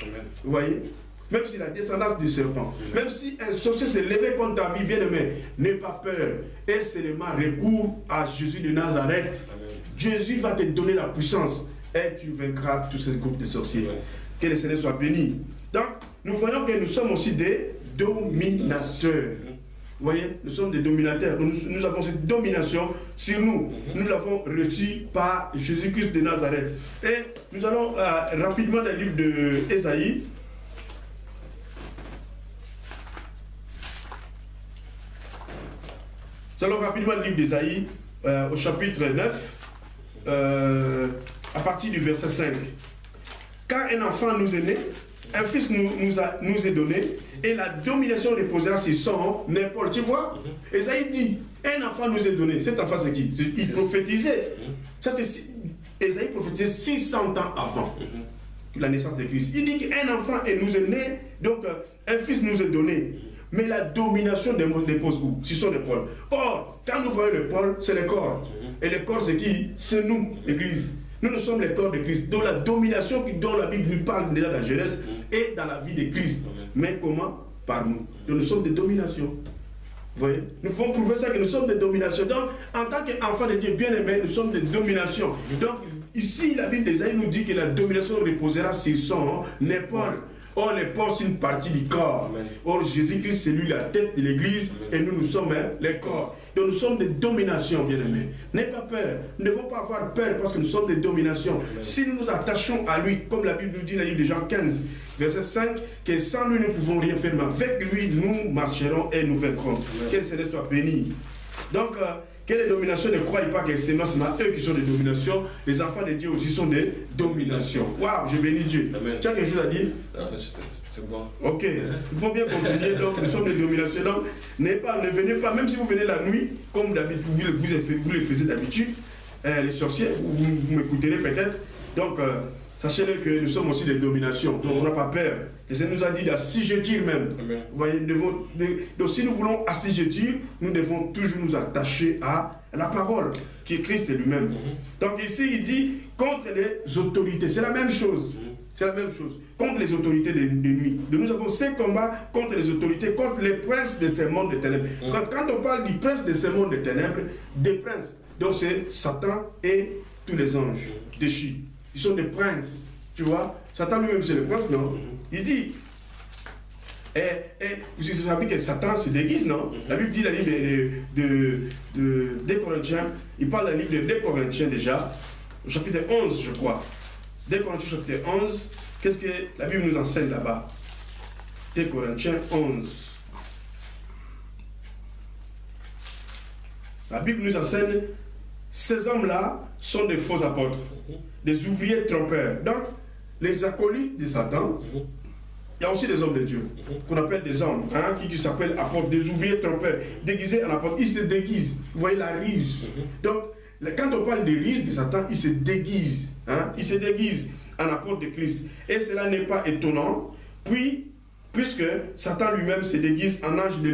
Vous voyez? Même si la descendance du serpent, même si un sorcier s'est levé contre ta vie, bien-aimé, n'aie pas peur. Et seulement recours à Jésus de Nazareth. Amen. Jésus va te donner la puissance et tu vaincras tous ces groupes de sorciers. Amen. Que le Seigneur soit béni. Donc, nous voyons que nous sommes aussi des dominateurs. Vous voyez, nous sommes des dominateurs. Nous avons cette domination sur nous. Nous l'avons reçue par Jésus-Christ de Nazareth. Et nous allons rapidement dans le livre d'Ésaïe. Nous allons rapidement le livre d'Ésaïe au chapitre 9, à partir du verset 5. Car un enfant nous est né, un fils nous est donné, et la domination reposera sur son épaule. Tu vois, Ésaïe dit, un enfant nous est donné. Cet enfant, c'est qui? Il prophétisait. Ça, c'est Ésaïe prophétisait 600 ans avant la naissance de Christ. Il dit qu'un enfant nous est né, donc un fils nous est donné. Mais la domination dépose où? Ce sont les pôles. Or, quand nous voyons les pôles, c'est les corps. Et les corps, c'est qui? C'est nous, l'Église. Nous sommes les corps de Christ. Donc la domination dont la Bible nous parle déjà dans la Genèse est dans la vie de Christ. Mais comment? Par nous. Donc nous sommes des dominations. Vous voyez? Nous pouvons prouver ça que nous sommes des dominations. Donc, en tant qu'enfants de Dieu bien-aimés, nous sommes des dominations. Donc, ici, la Bible d'Ésaïe nous dit que la domination reposera sur son épaule. Or, l'épaule, c'est une partie du corps. Or, Jésus-Christ, c'est lui la tête de l'Église et nous sommes les corps. Donc, nous sommes des dominations, bien-aimés. N'ayez pas peur. Nous ne devons pas avoir peur parce que nous sommes des dominations. Si nous nous attachons à lui, comme la Bible nous dit dans le livre de Jean 15, verset 5, que sans lui, nous ne pouvons rien faire, mais avec lui, nous marcherons et nous vaincrons. Que le Seigneur soit béni. Donc, que les dominations ne croient pas que c'est seulement eux qui sont des dominations, les enfants de Dieu aussi sont des dominations. Waouh, je bénis Dieu. Amen. Tu as quelque chose à dire? C'est bon. Ok, il faut bien continuer. Donc, nous sommes des dominations. Donc, ne venez pas, même si vous venez la nuit, comme d'habitude, vous le faisiez d'habitude, les sorciers, vous m'écouterez peut-être. Donc, sachez-le que nous sommes aussi des dominations. Donc, on n'a pas peur. Le Seigneur nous a dit d'assujettir même. Amen. Vous voyez, donc, si nous voulons assujettir, nous devons toujours nous attacher à la parole, qui est Christ lui-même. Donc, ici, il dit contre les autorités. C'est la même chose. C'est la même chose. Contre les autorités de nuit. Donc nous avons ces combats contre les autorités, contre les princes de ces mondes de ténèbres. Quand on parle du prince de ces mondes de ténèbres, des princes, donc c'est Satan et tous les anges déchus. Ils sont des princes. Tu vois, Satan lui-même c'est le prince, non? Il dit, vous savez que Satan se déguise, non? La Bible dit dans le livre de Corinthiens, il parle dans le livre de 2 Corinthiens déjà, au chapitre 11, je crois. 2 Corinthiens chapitre 11, qu'est-ce que la Bible nous enseigne là-bas? 2 Corinthiens 11. La Bible nous enseigne, ces hommes-là sont des faux apôtres, des ouvriers trompeurs. Donc, les acolytes de Satan, il y a aussi des hommes de Dieu, qu'on appelle des hommes, hein, qui s'appellent apôtres, des ouvriers trompeurs, déguisés en apôtres. Ils se déguisent. Vous voyez la ruse. Donc, quand on parle de ruse de Satan, il se déguise. Hein, il se déguise en apôtre de Christ. Et cela n'est pas étonnant, puisque Satan lui-même se déguise en ange de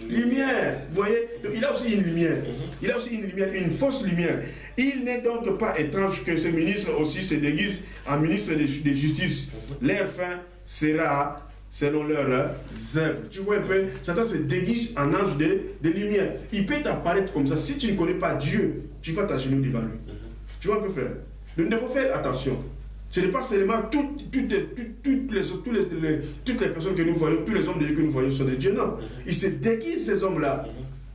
lumière. Vous voyez? Donc, il a aussi une lumière. Il a aussi une lumière, une fausse lumière. Il n'est donc pas étrange que ce ministre aussi se déguise en ministre de justice. Leur fin sera selon leurs œuvres. Tu vois un peu, Satan se déguise en ange de lumière. Il peut t'apparaître comme ça. Si tu ne connais pas Dieu, tu vas t'agenouiller devant lui. Tu vois un peu, frère? Nous devons faire attention. Ce n'est pas seulement toutes les personnes que nous voyons, tous les hommes de Dieu que nous voyons sont des dieux, non. Ils se déguisent, ces hommes-là.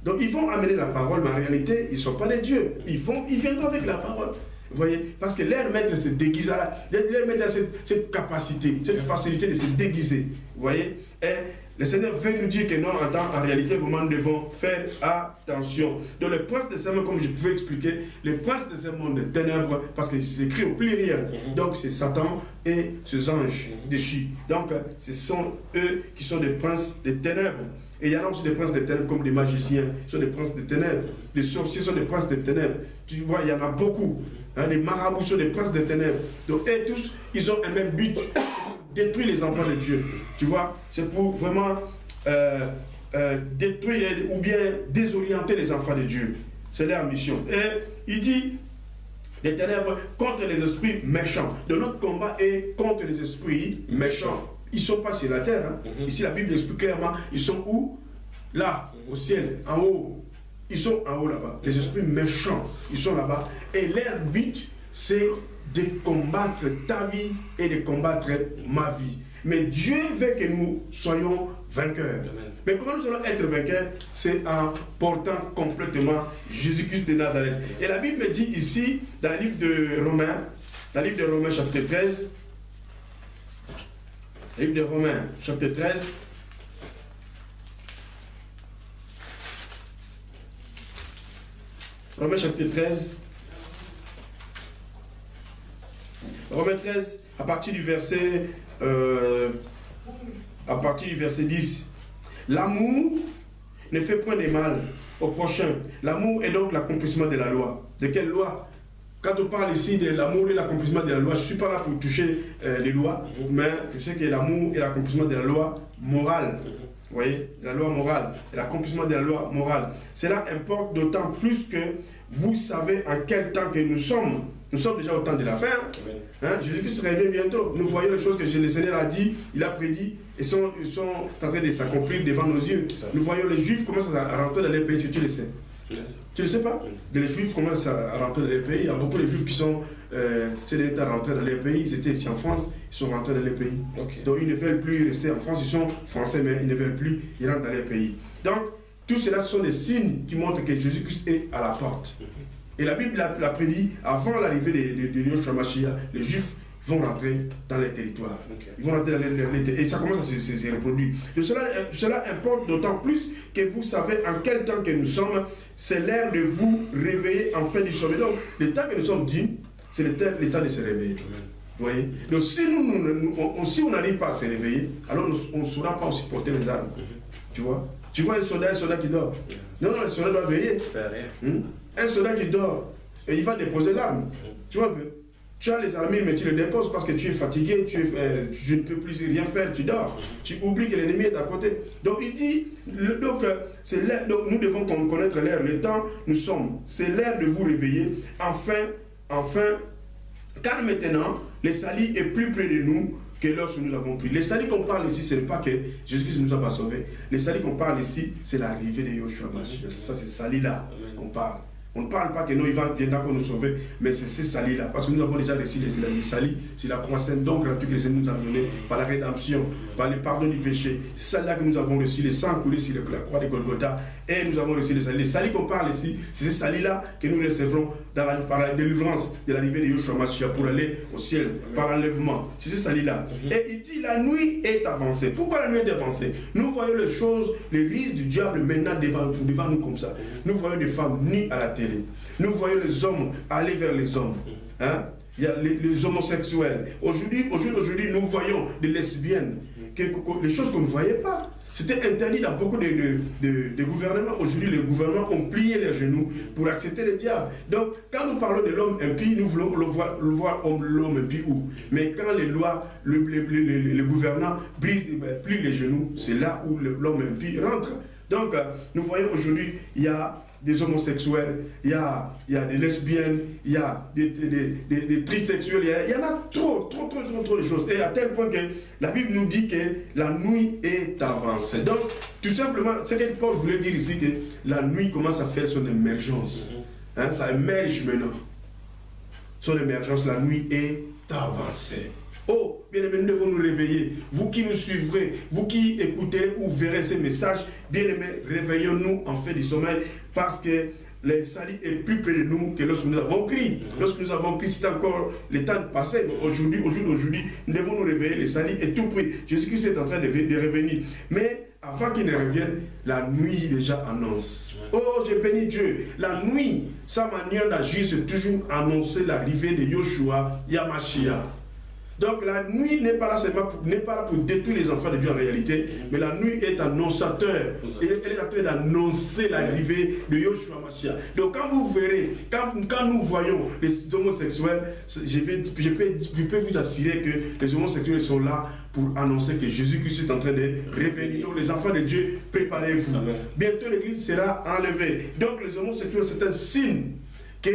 Donc ils vont amener la parole, mais en réalité, ils ne sont pas des dieux. Ils viendront avec la parole. Vous voyez? Parce que leur maître se déguise, leur maître a cette capacité, cette facilité de se déguiser. Vous voyez? Et le Seigneur veut nous dire que non, en réalité, vraiment, nous devons faire attention. Donc, le prince de ce monde, comme je pouvais expliquer, le prince de ce monde de ténèbres, parce que c'est écrit au pluriel. Donc, c'est Satan et ces anges déchus. Donc, ce sont eux qui sont des princes des ténèbres. Et il y en a aussi des princes des ténèbres, comme des magiciens, ils sont des princes des ténèbres. Les sorciers sont des princes des ténèbres. Tu vois, il y en a beaucoup. Hein, les marabouts sont des princes des ténèbres. Donc, eux tous, ils ont un même but. Détruire les enfants de Dieu. Tu vois, c'est pour vraiment détruire ou bien désorienter les enfants de Dieu. C'est leur mission. Et il dit, les ténèbres contre les esprits méchants. Donc notre combat est contre les esprits méchants. Ils ne sont pas sur la terre. Hein. Ici, la Bible explique clairement, ils sont où? Là, au ciel, en haut. Ils sont en haut là-bas. Les esprits méchants, ils sont là-bas. Et leur but, c'est de combattre ta vie et de combattre ma vie. Mais Dieu veut que nous soyons vainqueurs. Amen. Mais comment nous allons être vainqueurs? C'est en portant complètement Jésus-Christ de Nazareth. Et la Bible me dit ici, dans le livre de Romains, chapitre 13, le livre de Romains, chapitre 13, Romains, chapitre 13, Romains 13, à partir du verset 10. L'amour ne fait point de mal au prochain. L'amour est donc l'accomplissement de la loi. De quelle loi? Quand on parle ici de l'amour et l'accomplissement de la loi, je ne suis pas là pour toucher les lois, mais je sais que l'amour est l'accomplissement de la loi morale. Vous voyez, la loi morale, l'accomplissement de la loi morale. Cela importe d'autant plus que vous savez en quel temps que nous sommes. Nous sommes déjà au temps de la fin. Hein? Jésus-Christ revient bientôt. Nous voyons les choses que le Seigneur a dit, il a prédit, et sont en train de s'accomplir devant nos yeux. Nous voyons les Juifs commencent à rentrer dans les pays, si tu le sais. Tu ne le sais pas? Les Juifs commencent à rentrer dans les pays. Il y a beaucoup de Juifs qui sont ces derniers temps rentrés dans les pays. Ils étaient ici en France, ils sont rentrés dans les pays. Donc ils ne veulent plus rester en France. Ils sont français, mais ils ne veulent plus. Ils rentrent dans les pays. Donc tout cela ce sont des signes qui montrent que Jésus-Christ est à la porte. Et la Bible l'a prédit avant l'arrivée de Yoshua Mashiach. Les Juifs vont rentrer dans les territoires. Ils vont rentrer dans les territoires. Et ça commence à se reproduire. Donc cela importe d'autant plus que vous savez en quel temps que nous sommes. C'est l'heure de vous réveiller en fin du sommeil. Donc, le temps que nous sommes dit, c'est le temps de se réveiller. Vous voyez? Donc, si si on n'arrive pas à se réveiller, alors on ne saura pas aussi porter les armes. Tu vois? Tu vois un soldat qui dort. Non, le soldat doit veiller. Un soldat qui dort, et il va déposer l'arme. Tu vois un peu? Tu as les armures, mais tu les déposes parce que tu es fatigué, tu ne peux plus rien faire, tu dors. Tu oublies que l'ennemi est à côté. Donc il dit, donc nous devons connaître l'heure, le temps, nous sommes. C'est l'heure de vous réveiller. Enfin, car maintenant, le salut est plus près de nous que lorsque nous avons cru. Le salut qu'on parle ici, ce n'est pas que Jésus-Christ nous a pas sauvés. Le salut qu'on parle ici, c'est l'arrivée de Yoshua Mashiach. Ça, c'est salut-là qu'on parle. On ne parle pas que non, il viendra pour nous sauver, mais c'est ce salut-là. Parce que nous avons déjà reçu le salut, c'est la croissance donc gratuite que le Seigneur nous a donné par la rédemption, par le pardon du péché. C'est celle-là que nous avons reçu, le sang coulé sur la croix de Golgotha, et nous avons reçu le salut. Le salut qu'on parle ici, c'est ce salut-là que nous recevrons par la délivrance de l'arrivée de Yoshua Mashiach pour aller au ciel, par l'enlèvement. C'est ce salut-là. Et il dit, la nuit est avancée. Pourquoi la nuit est avancée? Nous voyons les choses, les risques du diable maintenant devant nous comme ça. Nous voyons des femmes nues à la télé. Nous voyons les hommes aller vers les hommes. Hein? Il y a les homosexuels. Aujourd'hui, nous voyons des lesbiennes. Les choses qu'on ne voyait pas. C'était interdit dans beaucoup de gouvernements. Aujourd'hui, les gouvernements ont plié les genoux pour accepter le diable. Donc, quand nous parlons de l'homme impie, nous voulons le voir l'homme impie où? Mais quand les lois, les gouvernants plient les genoux, c'est là où l'homme impie rentre. Donc, nous voyons aujourd'hui, il y a des homosexuels, il y a des lesbiennes, il y a des trisexuels, il y en a trop de choses. Et à tel point que la Bible nous dit que la nuit est avancée. Donc, tout simplement, ce que Paul voulait dire ici, que la nuit commence à faire son émergence. Hein, ça émerge maintenant. Son émergence, la nuit est avancée. Oh, bien-aimés, nous devons nous réveiller. Vous qui nous suivrez, vous qui écouterez ou verrez ces messages, bien-aimés, réveillons-nous en fin du sommeil parce que le salut est plus près de nous que lorsque nous avons crié. Lorsque nous avons crié, c'est encore le temps de passer. Aujourd'hui, nous devons nous réveiller. Le salut est tout près. Jésus-Christ est en train de revenir. Mais avant qu'il ne revienne, la nuit déjà annonce. Oh, je bénis Dieu. La nuit, sa manière d'agir, c'est toujours annoncer l'arrivée de Yoshua Mashiach. Donc la nuit n'est pas là seulement pour détruire les enfants de Dieu en réalité, mais la nuit est annonçateur. Elle est en train d'annoncer l'arrivée de Yoshua Mashiach. Donc quand vous verrez, quand nous voyons les homosexuels, je peux vous assurer que les homosexuels sont là pour annoncer que Jésus-Christ est en train de revenir. Donc les enfants de Dieu, préparez-vous. Bientôt l'église sera enlevée. Donc les homosexuels, c'est un signe que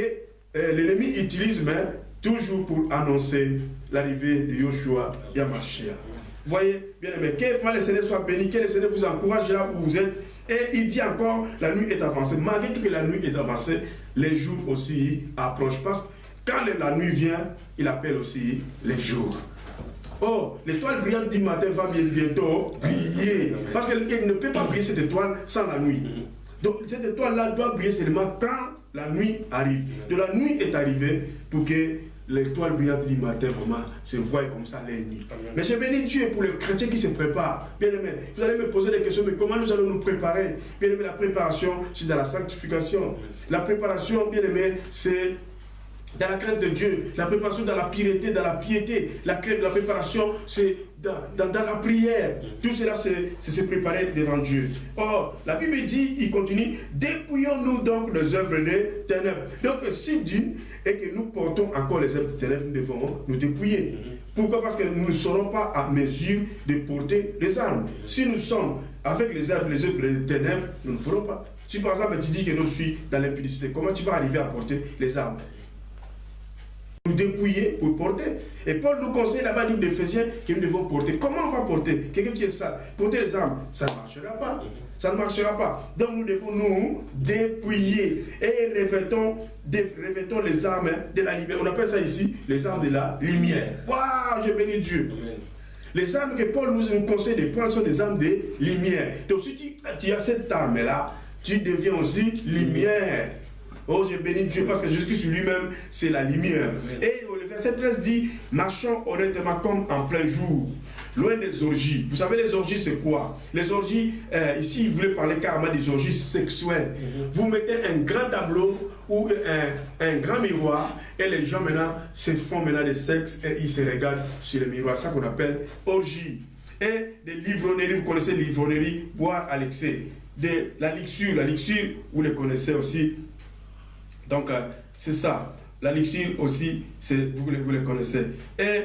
l'ennemi utilise, mais toujours pour annoncer l'arrivée de Yoshua Mashiach. Voyez, bien aimé, que le Seigneur soit béni, que le Seigneur vous encourage là où vous êtes. Et il dit encore, la nuit est avancée. Malgré que la nuit est avancée, les jours aussi approchent. Parce que quand la nuit vient, il appelle aussi les jours. Oh, l'étoile brillante du matin va bientôt briller. Parce qu'elle ne peut pas briller cette étoile sans la nuit. Donc cette étoile-là doit briller seulement quand la nuit arrive. Donc la nuit est arrivée pour que l'étoile brillante du matin vraiment se voit comme ça les nuits. Mais je bénis Dieu pour les chrétiens qui se préparent. Bien aimé, vous allez me poser des questions, mais comment nous allons nous préparer? Bien aimé, la préparation, c'est dans la sanctification. La préparation, bien aimé, c'est dans la crainte de Dieu. La préparation dans la piété, dans la piété. La préparation, c'est dans la prière. Tout cela, c'est se préparer devant Dieu. Or, la Bible dit, il continue, dépouillons-nous donc des œuvres des ténèbres. Donc, si Dieu et que nous portons encore les œuvres des ténèbres, nous devons nous dépouiller. Pourquoi? Parce que nous ne serons pas à mesure de porter les armes. Si nous sommes avec les œuvres des ténèbres, nous ne pourrons pas. Si par exemple tu dis que nous sommes dans l'impudicité, comment tu vas arriver à porter les armes? Nous dépouiller pour porter. Et Paul nous conseille là-bas du livre d'Éphésiens que nous devons porter. Comment on va porter? Quelqu'un qui est sale, porter les armes, ça ne marchera pas. Ça ne marchera pas. Donc nous devons nous dépouiller et revêtons les armes de la lumière. On appelle ça ici les armes de la lumière. Waouh, je bénis Dieu. Amen. Les armes que Paul nous conseille de prendre sont des armes de lumière. Donc si tu as cette arme-là, tu deviens aussi lumière. Oh, je bénis Dieu parce que Jésus-Christ lui-même, c'est la lumière. Amen. Et le verset 13 dit, marchons honnêtement comme en plein jour, loin des orgies. Vous savez, les orgies, c'est quoi? Les orgies, ici, vous voulez parler carrément des orgies sexuelles. Vous mettez un grand tableau ou un grand miroir et les gens maintenant se font maintenant des sexes et ils se regardent sur le miroir. C'est ça qu'on appelle orgie. Et des livronneries, vous connaissez livronnerie, boire à l'excès. De la luxure, vous les connaissez aussi. Donc, c'est ça. La luxure aussi, vous les connaissez. Et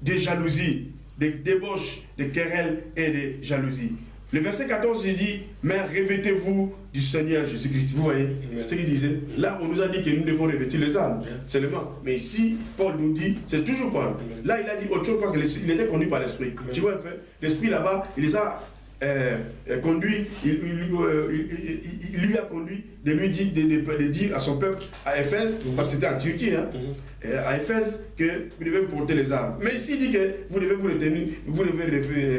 des jalousies, des débauches, des querelles et des jalousies. Le verset 14, il dit, mais revêtez-vous du Seigneur Jésus-Christ. Vous voyez ce qu'il disait? Là, on nous a dit que nous devons revêtir les armes seulement. Mais ici, Paul nous dit, c'est toujours Paul. Là, il a dit autre chose parce qu'il était conduit par l'Esprit. Tu vois un peu? L'Esprit là-bas, il les a conduit, il lui a conduit de lui dire, de dire à son peuple à Éphèse, parce que c'était en Turquie, hein, à Éphèse, que vous devez porter les armes. Mais ici, il dit que vous devez vous retenir, vous devez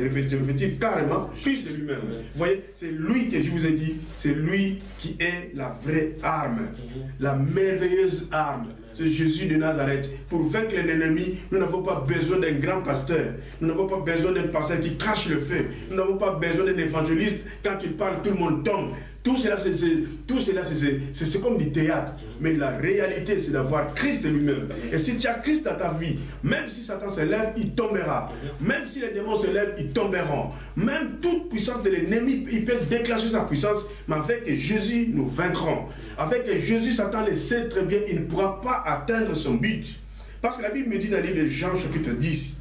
revêtir carrément Christ lui-même. Vous voyez, c'est lui que je vous ai dit, c'est lui qui est la vraie arme, la merveilleuse arme. C'est Jésus de Nazareth. Pour vaincre l'ennemi, nous n'avons pas besoin d'un grand pasteur. Nous n'avons pas besoin d'un pasteur qui crache le feu. Nous n'avons pas besoin d'un évangéliste. Quand il parle, tout le monde tombe. Tout cela, c'est comme du théâtre. Mais la réalité, c'est d'avoir Christ lui-même. Et si tu as Christ dans ta vie, même si Satan se lève, il tombera. Même si les démons se lèvent, ils tomberont. Même toute puissance de l'ennemi, il peut déclencher sa puissance. Mais avec Jésus, nous vaincrons. Avec Jésus, Satan le sait très bien, il ne pourra pas atteindre son but. Parce que la Bible me dit dans le livre de Jean, chapitre 10.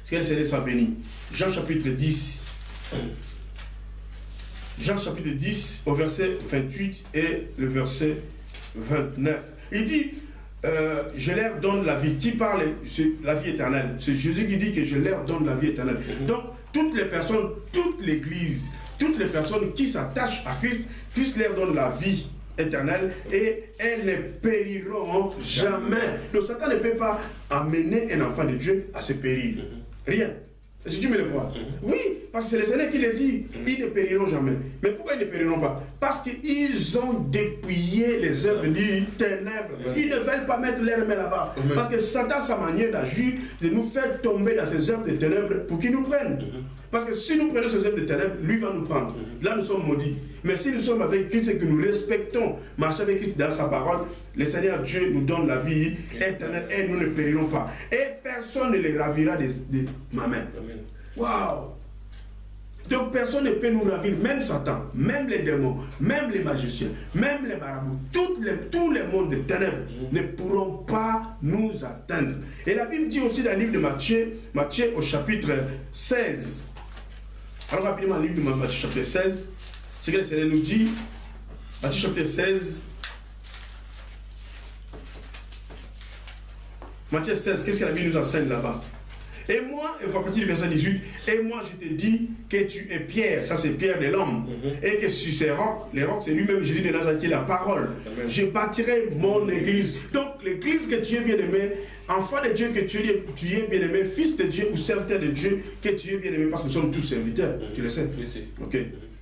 Est-ce que le Seigneur soit béni? Jean, chapitre 10. Jean chapitre 10 au verset 28 et le verset 29. Il dit, je leur donne la vie. Qui parle? C'est la vie éternelle. C'est Jésus qui dit que je leur donne la vie éternelle. Donc, toutes les personnes, toute l'Église, toutes les personnes qui s'attachent à Christ, Christ leur donne la vie éternelle et elles ne périront jamais. Donc, Satan ne peut pas amener un enfant de Dieu à se périr. Rien. Est-ce que tu me le crois? Oui, parce que c'est le Seigneur qui le dit. Ils ne périront jamais. Mais pourquoi ils ne périront pas? Parce qu'ils ont dépouillé les œuvres du ténèbre. Ils ne veulent pas mettre leur main là-bas. Parce que Satan, sa manière d'agir, de nous faire tomber dans ces œuvres de ténèbres pour qu'ils nous prennent. Parce que si nous prenons ces œuvres de ténèbres, lui va nous prendre. Là, nous sommes maudits. Mais si nous sommes avec Christ et que nous respectons, marcher avec Christ dans sa parole, le Seigneur Dieu nous donne la vie éternelle et nous ne périrons pas. Et personne ne les ravira de ma main. Waouh! Donc personne ne peut nous ravir, même Satan, même les démons, même les magiciens, même les marabouts, tous les mondes de ténèbres ne pourront pas nous atteindre. Et la Bible dit aussi dans le livre de Matthieu au chapitre 16. Alors rapidement, le livre de Matthieu chapitre 16, ce que le Seigneur nous dit, Matthieu chapitre 16. Matthieu 16, qu'est-ce que la Bible nous enseigne là-bas? Et moi, il faut partir du verset 18, et moi je te dis que tu es Pierre, ça c'est Pierre de l'homme, et que sur ces rocs, les rocs c'est lui-même Jésus de Nazareth qui est la parole. Je bâtirai mon église. Donc l'église que tu es bien-aimé, enfant de Dieu que tu es bien-aimé, fils de Dieu ou serviteur de Dieu que tu es bien-aimé, parce que nous sommes tous serviteurs, tu le sais. Ok.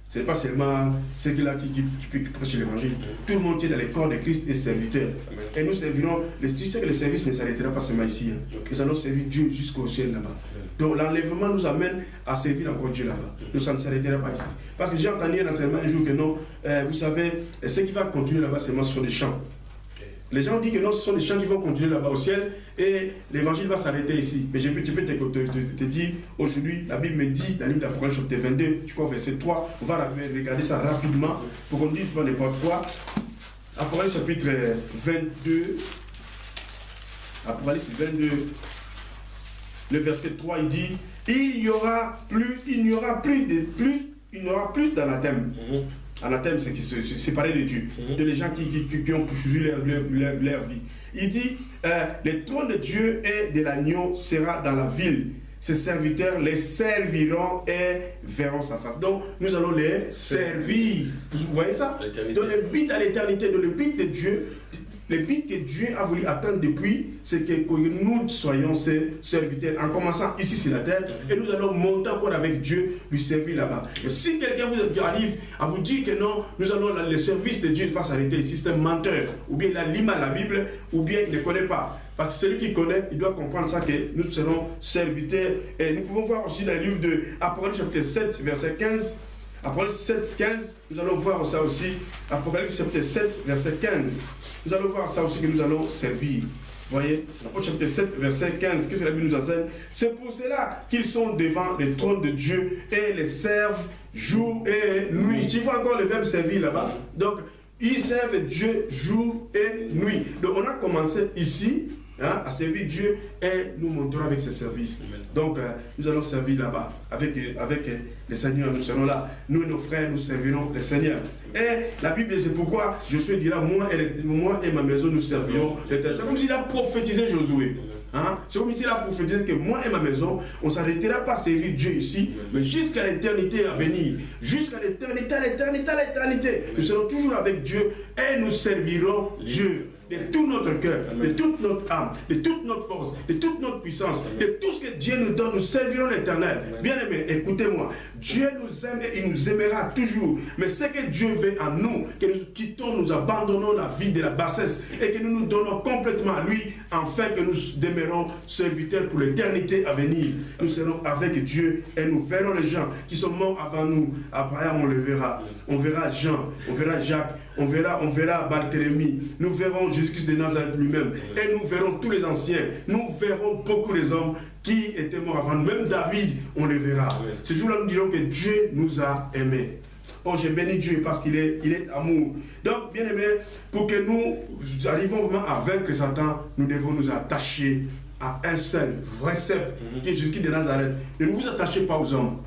Ce n'est pas seulement ceux qui prêchent l'évangile. Tout le monde qui est dans les corps de Christ est serviteur. Amen. Et nous servirons. Tu sais que le service ne s'arrêtera pas seulement ici. Hein. Okay. Nous allons servir Dieu jusqu'au ciel là-bas. Donc l'enlèvement nous amène à servir encore Dieu là-bas. Donc ça ne s'arrêtera pas ici. Parce que j'ai entendu un enseignement un jour que non, vous savez, ce qui va continuer là-bas seulement ce sont des chants. Les gens disent que non, ce sont des chants qui vont continuer là-bas au ciel et l'évangile va s'arrêter ici. Mais tu peux te dire, aujourd'hui, la Bible me dit, dans le livre d'Apocalypse chapitre 22, je crois verset 3, on va regarder ça rapidement pour qu'on dise n'importe quoi. Apocalypse chapitre 22, Apocalypse 22, le verset 3, il dit, il n'y aura plus d'anathème. Anathème, c'est qui se séparer de Dieu, de les gens qui ont poursuivi leur vie. Il dit, le trône de Dieu et de l'agneau sera dans la ville. Ses serviteurs les serviront et verront sa face. Donc, nous allons les servir. Vous voyez ça? Dans le but à l'éternité, dans le but de Dieu, le but que Dieu a voulu atteindre depuis, c'est que nous soyons ses serviteurs, en commençant ici sur la terre, et nous allons monter encore avec Dieu, lui servir là-bas. Et si quelqu'un vous arrive à vous dire que non, nous allons le service de Dieu va s'arrêter ici, c'est un menteur, ou bien il a lu mal la Bible, ou bien il ne connaît pas. Parce que celui qui connaît, il doit comprendre ça, que nous serons serviteurs. Et nous pouvons voir aussi dans le livre de Apocalypse chapitre 7, verset 15. Apocalypse 7, 15, nous allons voir ça aussi. Apocalypse chapitre 7, verset 15. Nous allons voir ça aussi que nous allons servir. Vous voyez, Apocalypse chapitre 7, verset 15, qu'est-ce que la Bible nous enseigne? C'est pour cela qu'ils sont devant le trône de Dieu et les servent jour et nuit. Tu vois encore le verbe servir là-bas? Donc, ils servent Dieu jour et nuit. Donc, on a commencé ici. À servir Dieu et nous monterons avec ses services. Donc nous allons servir là-bas avec le Seigneur, nous serons là. Nous et nos frères, nous servirons le Seigneur. Et la Bible, c'est pourquoi Josué dira, moi et ma maison, nous servirons l'Éternel. C'est comme s'il a prophétisé Josué. C'est comme s'il a prophétisé que moi et ma maison, on ne s'arrêtera pas à servir Dieu ici, mais jusqu'à l'éternité à venir. Jusqu'à l'éternité, à l'éternité, à l'éternité. Nous serons toujours avec Dieu et nous servirons Dieu. De tout notre cœur, de toute notre âme, de toute notre force, de toute notre puissance, de tout ce que Dieu nous donne, nous servirons l'Éternel. Bien-aimés, écoutez-moi, Dieu nous aime et il nous aimera toujours. Mais ce que Dieu veut en nous, que nous quittons, nous abandonnons la vie de la bassesse et que nous nous donnons complètement à lui, afin que nous demeurons serviteurs pour l'éternité à venir. Nous serons avec Dieu et nous verrons les gens qui sont morts avant nous. Abraham, on le verra. On verra Jean, on verra Jacques, on verra Barthélemy, nous verrons Jésus-Christ de Nazareth lui-même, et nous verrons tous les anciens, nous verrons beaucoup les hommes qui étaient morts avant nous, même David, on les verra. Ce jour-là, nous dirons que Dieu nous a aimés. Oh, j'ai béni Dieu parce qu'il est amour. Donc, bien aimé, pour que nous arrivions vraiment à vaincre Satan, nous devons nous attacher à un seul, vrai sceptre, qui est Jésus-Christ de Nazareth. Ne vous attachez pas aux hommes.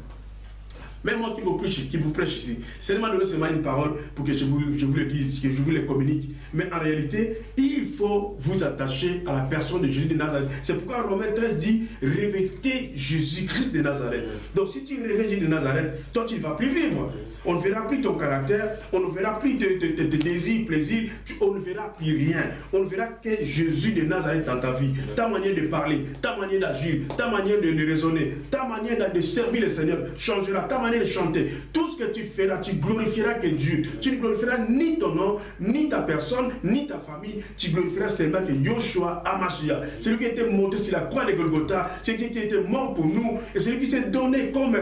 Même moi qui vous prêche ici, c'est m'a donné seulement une parole pour que je vous le dise, que je vous le communique. Mais en réalité, il faut vous attacher à la personne de Jésus de Nazareth. C'est pourquoi Romains 13 dit, revêtez Jésus-Christ de Nazareth. Donc si tu revêts Jésus de Nazareth, toi tu ne vas plus vivre. On ne verra plus ton caractère, on ne verra plus tes désirs, plaisirs, on ne verra plus rien. On ne verra que Jésus de Nazareth dans ta vie. Ta manière de parler, ta manière d'agir, ta manière de raisonner, ta manière de servir le Seigneur changera, ta manière de chanter. Tout ce que tu feras, tu glorifieras que Dieu. Tu ne glorifieras ni ton nom, ni ta personne, ni ta famille. Tu glorifieras seulement que Yoshua Amashia, celui qui était monté sur la croix de Golgotha, celui qui était mort pour nous, et celui qui s'est donné comme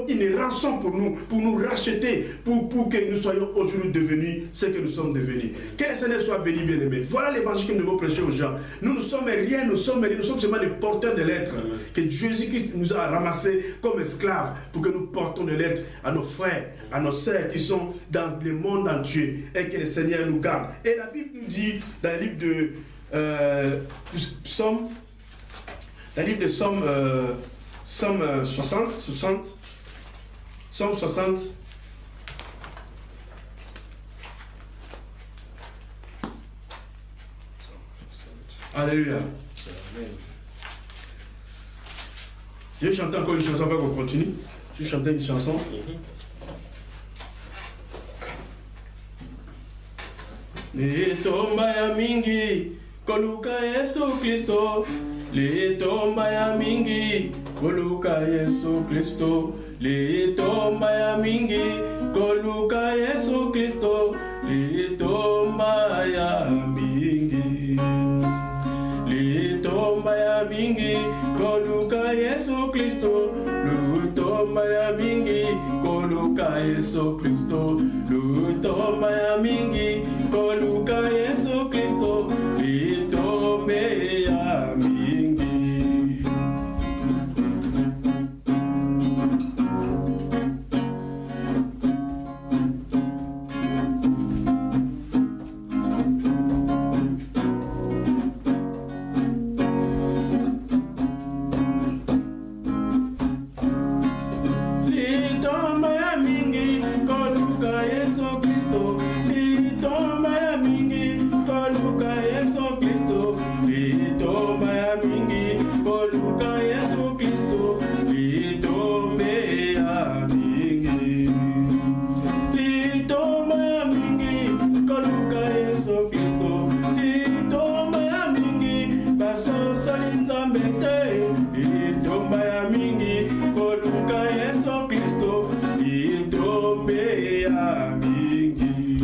une rançon pour nous racheter. Pour que nous soyons aujourd'hui devenus ce que nous sommes devenus. Que le Seigneur soit béni, bien-aimé. Voilà l'évangile que nous devons prêcher aux gens. Nous ne sommes rien, nous sommes seulement des porteurs de lettres que Jésus-Christ nous a ramassés comme esclaves pour que nous portons des lettres à nos frères, à nos sœurs qui sont dans le monde entier et que le Seigneur nous garde. Et la Bible nous dit dans le livre de Psaume 60. Alléluia. Je vais chanter encore une chanson avant qu'on continue. Je vais chanter une chanson. Litomba ya mingi koluka Yesu Kristo. Litomba ya mingi koluka Yesu Kristo. Litomba ya mingi koluka Yesu Kristo. Litomba ya mingi. Litomba ya mingi koluka Yesu Kristo. Litomba ya mingi koluka Yesu Kristo. Litomba ya mingi koluka Yesu Kristo. Litomba ya mingi. Litombe ya mingi.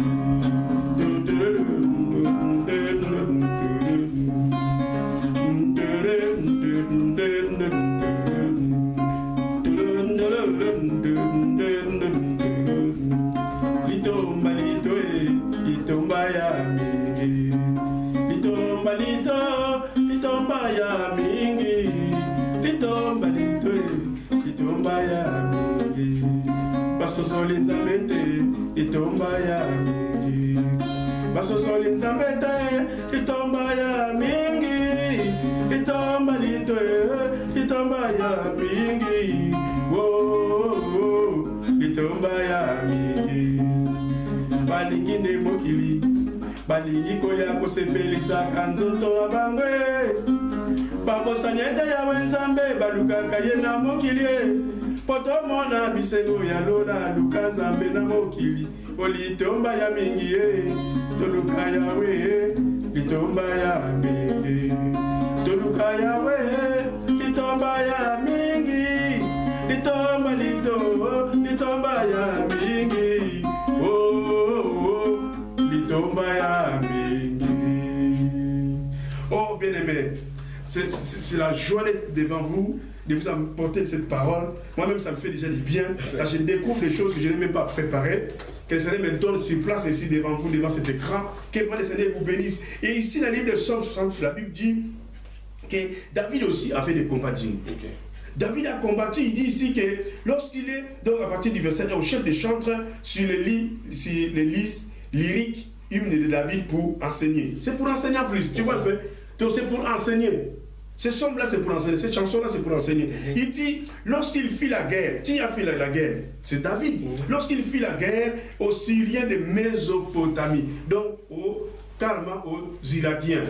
Litomba litoe, litomba ya mingi. Litomba lito, litomba ya mingi. Litomba litoe, litomba ya mingi. Basosoli nzambete, litomba ya mingi. Basosoli nzambete, litomba ya mingi. Litomba litoe, litomba ya mingi. Oh, litomba ya mingi. Balingi ne mokili, balingi kolia kosepelisa kanzoto na bangwe. Bakosanyete ya wenzambe balukaka ye na mokili. Poto mona bisengo ya lola luka nzambe na mokili. Litomba ya mingi toluka yawe, litomba ya mingi. Toluka yawe, litomba ya mingi. Litomba lito, litomba ya mingi. Oh, litomba ya mingi. Oh, bien-aimé, c'est la joie d'être devant vous, de vous apporter cette parole. Moi-même, ça me fait déjà du bien, car je découvre des choses que je n'ai même pas préparées. Que le Seigneur me donne sur place ici devant vous, devant cet écran. Que le Seigneur vous bénisse. Et ici, dans le livre de Psaume 60, la Bible dit que David aussi a fait des combats dignes. Okay. David a combattu, il dit ici que lorsqu'il est, donc à partir du verset 1, au chef des chantres, sur les listes lyriques, hymne de David pour enseigner. C'est pour enseigner en plus, tu vois un peu. Donc c'est pour enseigner. Ces sommes-là, c'est pour enseigner. Cette chanson-là, c'est pour enseigner. Il dit, lorsqu'il fit la guerre, qui a fait la guerre? C'est David. Lorsqu'il fit la guerre aux Syriens de Mésopotamie, donc carrément aux Irakiens.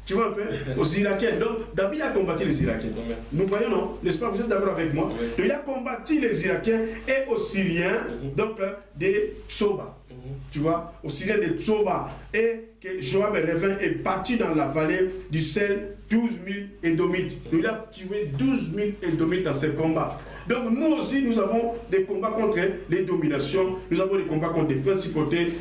Tu vois un peu? Aux Irakiens. Donc, David a combattu les Irakiens. Nous voyons, non? N'est-ce pas? Vous êtes d'accord avec moi? Donc, il a combattu les Irakiens et aux Syriens, donc des Tsoba. Tu vois? Aux Syriens des Tsoba. Et que Joab revint et partit dans la vallée du sel 12 000 Édomites. Donc, il a tué 12 000 Édomites dans ces combats. Donc nous aussi, nous avons des combats contre les dominations, nous avons des combats contre des principautés,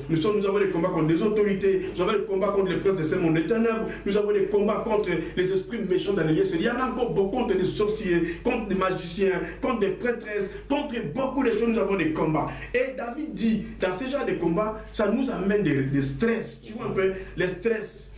nous avons des combats contre des autorités, nous avons des combats contre les princes de ce monde des ténèbres, nous avons des combats contre les esprits méchants dans les lieux. Il y en a encore beaucoup contre des sorciers, contre des magiciens, contre des prêtresses, contre beaucoup de choses, nous avons des combats. Et David dit, dans ce genre de combats, ça nous amène des stress. Tu vois un peu, les stress.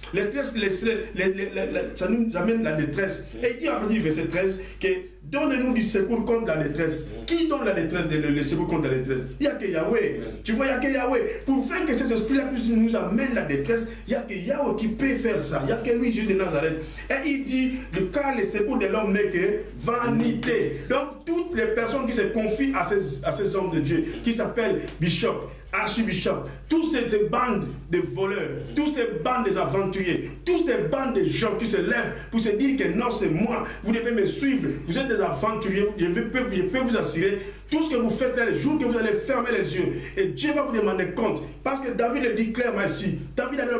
Ça nous amène la détresse. Et il dit à partir du verset 13 que donne-nous du secours contre la détresse. Qui donne la détresse, le secours contre la détresse? Il n'y a que Yahweh. Tu vois, il n'y a que Yahweh. Pour faire que ces esprits-là nous amènent la détresse, il n'y a que Yahweh qui peut faire ça. Il n'y a que lui, Jésus de Nazareth. Et il dit, car le secours de l'homme n'est que vanité. Donc, toutes les personnes qui se confient à ces hommes de Dieu, qui s'appellent bishop, archibishop, tous ces bandes de voleurs, tous ces bandes des aventuriers, tous ces bandes de gens qui se lèvent pour se dire que non, c'est moi, vous devez me suivre, vous êtes des aventuriers, je peux vous assurer, tout ce que vous faites là, le jour que vous allez fermer les yeux, et Dieu va vous demander compte, parce que David le dit clairement ici, David avait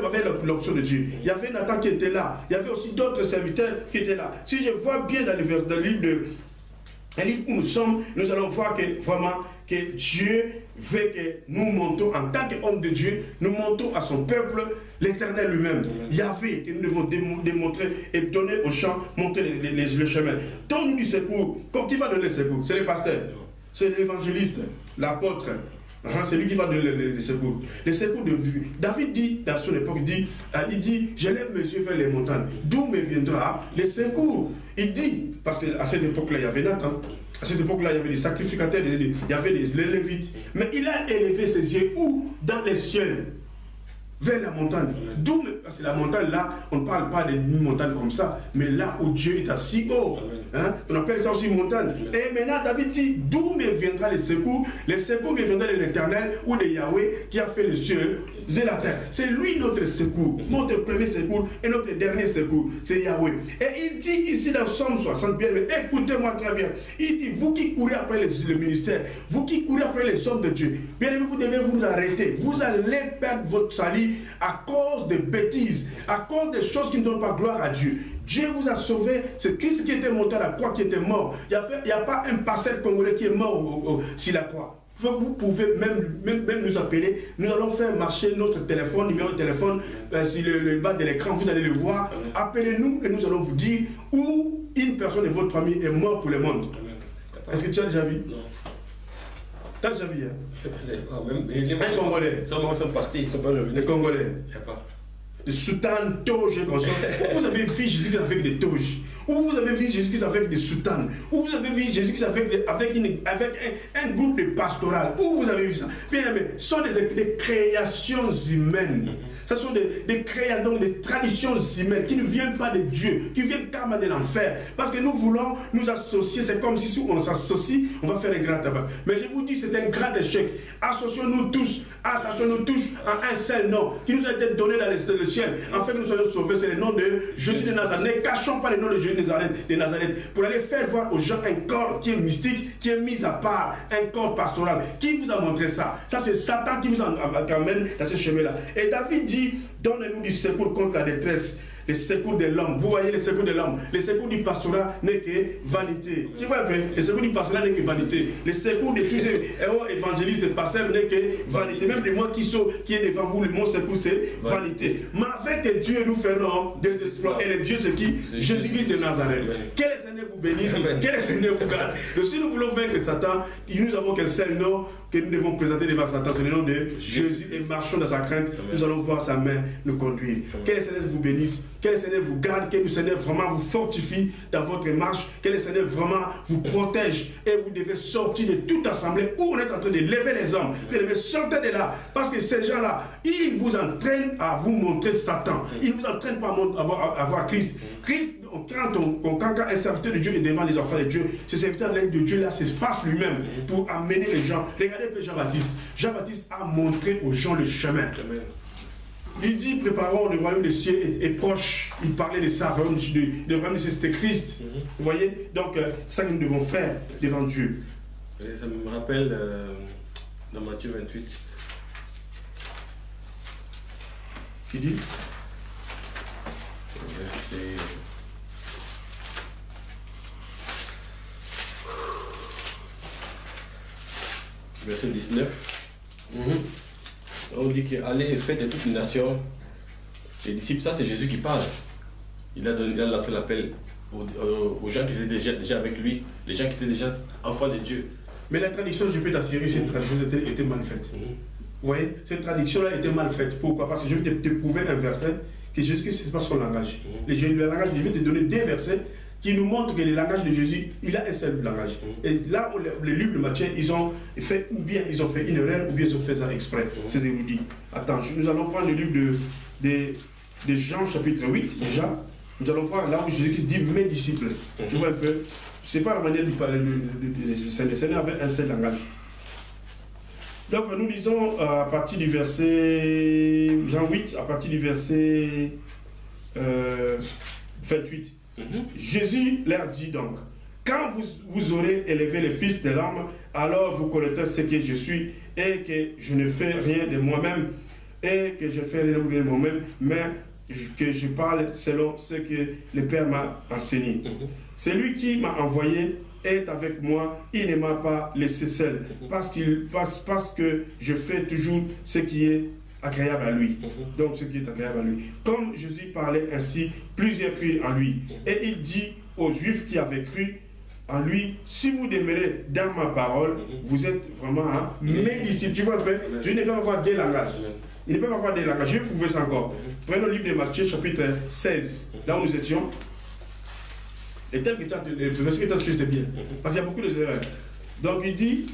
l'option de Dieu, il y avait Nathan qui était là, il y avait aussi d'autres serviteurs qui étaient là. Si je vois bien dans le livre où nous sommes, nous allons voir que vraiment que Dieu veut que nous montons en tant qu'hommes de Dieu, nous montons à son peuple l'Éternel lui-même. Yahvé, que nous devons démontrer et donner aux gens, montrer le chemin. Donne-nous du secours. Qui va donner le secours? C'est le pasteur, c'est l'évangéliste, l'apôtre. C'est lui qui va donner le secours. Le secours de vie. David dit, dans son époque, il dit, je lève mes yeux vers les montagnes. D'où me viendra le secours? Il dit, parce qu'à cette époque-là, il y avait Nathan. À cette époque-là, il y avait des sacrificateurs, il y avait les Lévites. Mais il a élevé ses yeux où? Dans les cieux. Vers la montagne. D'où, parce que la montagne là, on ne parle pas d'une montagne comme ça, mais là où Dieu est assis haut. Hein? On appelle ça aussi montagne. Et maintenant, David dit, d'où me viendra le secours? Le secours me viendra de l'Éternel ou de Yahweh qui a fait les cieux et la terre. C'est lui notre secours, notre premier secours et notre dernier secours. C'est Yahweh. Et il dit ici dans Psaume 60, bien, mais écoutez-moi très bien. Il dit, vous qui courez après le ministère, vous qui courez après les hommes de Dieu, bien aimé, vous devez vous arrêter. Vous allez perdre votre salut à cause de bêtises, à cause des choses qui ne donnent pas gloire à Dieu. Dieu vous a sauvé, c'est Christ qui était monté à la croix, qui était mort. Il n'y a pas un pasteur congolais qui est mort sur la croix. Vous pouvez même nous appeler. Nous allons faire marcher notre téléphone, numéro de téléphone sur le bas de l'écran. Vous allez le voir. Appelez-nous et nous allons vous dire où une personne de votre famille est morte pour le monde. Est-ce que tu as déjà vu? Non. Tu as déjà vu, hein? Les Congolais. Ils sont partis, ils sont pas revenus. Les Congolais. Il n'y a pas. Des soutanes, toges et comme ça. Où vous avez vu Jésus-Christ avec des toges? Où vous avez vu Jésus-Christ avec des soutanes? Où vous avez vu Jésus-Christ avec un groupe de pastoral? Où vous avez vu ça? Bien aimé, ce sont des créations humaines. Ce sont des créations, donc des traditions humaines qui ne viennent pas de Dieu, qui viennent carrément de l'enfer. Parce que nous voulons nous associer, c'est comme si on s'associe, on va faire un grand tabac. Mais je vous dis, c'est un grand échec. Associons-nous tous, attachons-nous tous à un seul nom qui nous a été donné dans le ciel. En fait, nous soyons sauvés, c'est le nom de Jésus de Nazareth. Ne cachons pas le nom de Jésus de Nazareth pour aller faire voir aux gens un corps qui est mystique, qui est mis à part, un corps pastoral. Qui vous a montré ça? Ça, c'est Satan qui vous amène dans ce chemin-là. Et David dit, donnez-nous du secours contre la détresse. Les secours de l'homme. Vous voyez les secours de l'homme. Les secours du pastorat n'est que vanité. Tu vois un peu? Les secours du pastorat n'est que vanité. Les secours de tous les héros évangélistes et pasteurs n'est que vanité. Même de moi qui est devant vous, mon secours c'est vanité. Mais avec Dieu, nous ferons des exploits. Et le Dieu c'est qui? Jésus-Christ de Nazareth. Que le Seigneur vous bénisse. Que le Seigneur vous garde. Et si nous voulons vaincre Satan, nous avons qu'un seul nom que nous devons présenter devant Satan. C'est le nom de Jésus. Et marchons dans sa crainte. Nous allons voir sa main nous conduire. Que le Seigneur vous bénisse. Que le Seigneur vous garde, que le Seigneur vraiment vous fortifie dans votre marche, que le Seigneur vraiment vous protège et vous devez sortir de toute assemblée où on est en train de lever les hommes. Vous devez sortir de là parce que ces gens-là, ils vous entraînent à vous montrer Satan. Ils ne vous entraînent pas à voir Christ. Christ, quand un serviteur de Dieu est devant les enfants de Dieu, ce serviteur de Dieu là s'efface lui-même pour amener les gens. Regardez Jean-Baptiste. Jean-Baptiste a montré aux gens le chemin. Il dit, préparons le royaume des cieux est proche. Il parlait de ça, le royaume des cieux, c'était Christ. Vous voyez? Donc, ça que nous devons faire devant Dieu. Et ça me rappelle dans Matthieu 28. Qui dit? Verset 19. On dit qu'allez et faites de toutes les nations. Les disciples, ça c'est Jésus qui parle. Il a lancé l'appel aux gens qui étaient déjà avec lui, les gens qui étaient déjà enfants de Dieu. Mais la traduction, je peux t'assurer, cette traduction était mal faite. Vous voyez, cette traduction-là était mal faite. Pourquoi? Parce que je vais te prouver un verset que Jésus-Christ, ce n'est pas son langage. Le langage, je vais te donner des versets qui nous montrent que le langage de Jésus, il a un seul langage. Et là, les livres de Matthieu, ils ont fait, ou bien ils ont fait une erreur, ou bien ils ont fait ça exprès, ces érudits. Attends, nous allons prendre le livre de Jean, chapitre 8, déjà. Nous allons voir là où Jésus dit mes disciples. Tu vois un peu, ce n'est pas la manière de parler, le Seigneur avait un seul langage. Donc nous lisons à partir du verset, Jean 8, à partir du verset 28. Jésus leur dit donc, quand vous aurez élevé le Fils de l'homme, alors vous connaîtrez ce que je suis et que je ne fais rien de moi-même et que je fais rien de moi-même, mais que je parle selon ce que le Père m'a enseigné. Celui qui m'a envoyé est avec moi, il ne m'a pas laissé seul, parce que je fais toujours ce qui est agréable à lui. Donc ce qui est agréable à lui. Comme Jésus parlait ainsi, plusieurs crurent en lui. Et il dit aux Juifs qui avaient cru en lui, si vous demeurez dans ma parole, vous êtes vraiment mes disciples. Tu vois un peu, je ne peux pas avoir des langages. Il ne peut pas avoir des langages. Je vais prouver ça encore. Prenons le livre de Matthieu, chapitre 16, là où nous étions. Et tel que tu as, le verset que tu as tué, c'était bien. Parce qu'il y a beaucoup d'erreurs. Donc il dit,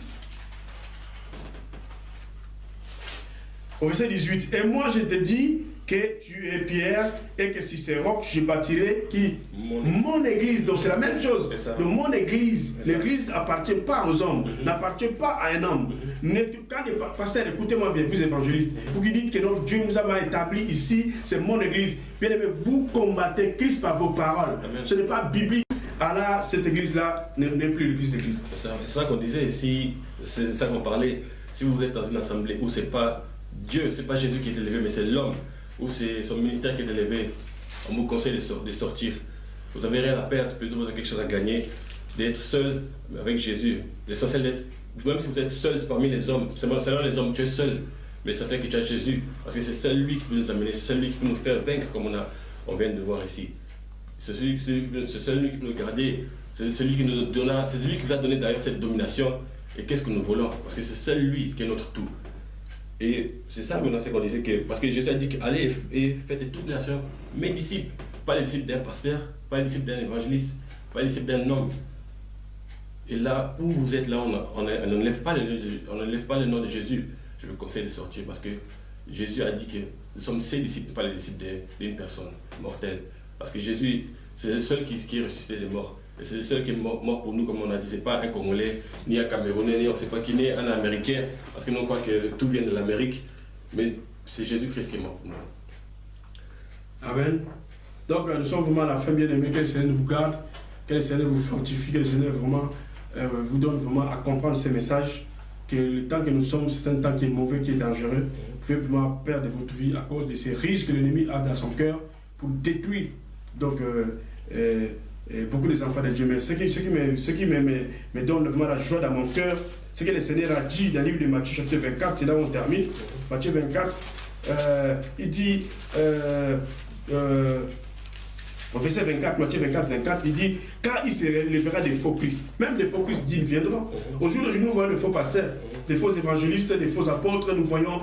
au verset 18, et moi je te dis que tu es Pierre et que sur ces rocs je bâtirai qui mon église. Donc c'est la même chose. Donc mon église, l'église n'appartient pas aux hommes, n'appartient pas à un homme. Quand les pasteurs, écoutez-moi bien, vous évangélistes, vous qui dites que notre Dieu nous a établi ici, c'est mon église. Bien aimé, vous combattez Christ par vos paroles. Amen. Ce n'est pas biblique. Alors cette église-là n'est plus l'église de Christ. C'est ça qu'on disait ici, c'est ça qu'on parlait. Si vous êtes dans une assemblée où c'est pas Dieu, c'est pas Jésus qui est élevé, mais c'est l'homme, où c'est son ministère qui est élevé, on vous conseille de sortir. Vous n'avez rien à perdre, plutôt vous avez quelque chose à gagner, d'être seul avec Jésus. L'essentiel d'être même si vous êtes seul parmi les hommes, selon les hommes, tu es seul. Mais ça c'est que tu as Jésus, parce que c'est seul lui qui peut nous amener, c'est celui qui peut nous faire vaincre, comme on vient de voir ici. C'est celui qui peut nous garder, c'est celui qui nous donna, c'est celui qui nous a donné d'ailleurs cette domination. Et qu'est-ce que nous voulons? Parce que c'est seul lui qui est notre tout. Et c'est ça maintenant, c'est qu'on disait que, parce que Jésus a dit allez et faites de toutes les nations mes disciples, pas les disciples d'un pasteur, pas les disciples d'un évangéliste, pas les disciples d'un homme. Et là où vous êtes là, on n'enlève pas le nom de Jésus. Je vous conseille de sortir parce que Jésus a dit que nous sommes ses disciples, pas les disciples d'une personne mortelle. Parce que Jésus, c'est le seul qui est ressuscité des morts. Et c'est le seul qui est mort pour nous, comme on a dit. Ce n'est pas un Congolais, ni un Camerounais, ni on ne sait pas qui n'est un Américain. Parce que nous on croit que tout vient de l'Amérique. Mais c'est Jésus-Christ qui est mort pour nous. Amen. Donc nous sommes vraiment à la fin, bien aimés. Que le Seigneur vous garde, que le Seigneur vous fortifie, que le Seigneur vraiment vous donne vraiment à comprendre ces messages. Que le temps que nous sommes, c'est un temps qui est mauvais, qui est dangereux. Vous pouvez vraiment perdre votre vie à cause de ces risques que l'ennemi a dans son cœur pour détruire. Donc, beaucoup des enfants de Dieu. Mais ce qui me donne vraiment la joie dans mon cœur, c'est que le Seigneur a dit dans le livre de Matthieu, chapitre 24, c'est là où on termine. Matthieu 24, il dit. Au verset 24, Matthieu 24, 24, il dit, car il se lèvera des faux Christ. Même les faux Christ viendront. Au jour d'aujourd'hui, nous voyons des faux pasteurs, des faux évangélistes, des faux apôtres, nous voyons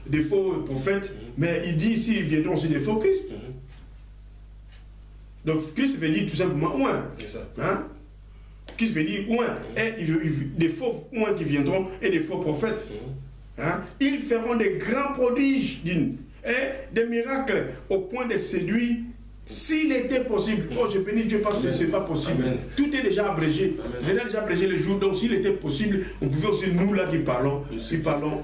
des faux prophètes. Mais il dit ici, ils viendront aussi des faux Christ. Donc Christ veut dire tout simplement ouin. Hein? Christ veut dire ouin. Et des faux ouin qui viendront et des faux prophètes. Hein? Ils feront des grands prodiges, et des miracles au point de séduire. S'il était possible, oh je bénis Dieu parce que ce n'est pas possible. Amen. Tout est déjà abrégé. J'ai déjà abrégé le jour. Donc s'il était possible, on pouvait aussi, nous là qui parlons,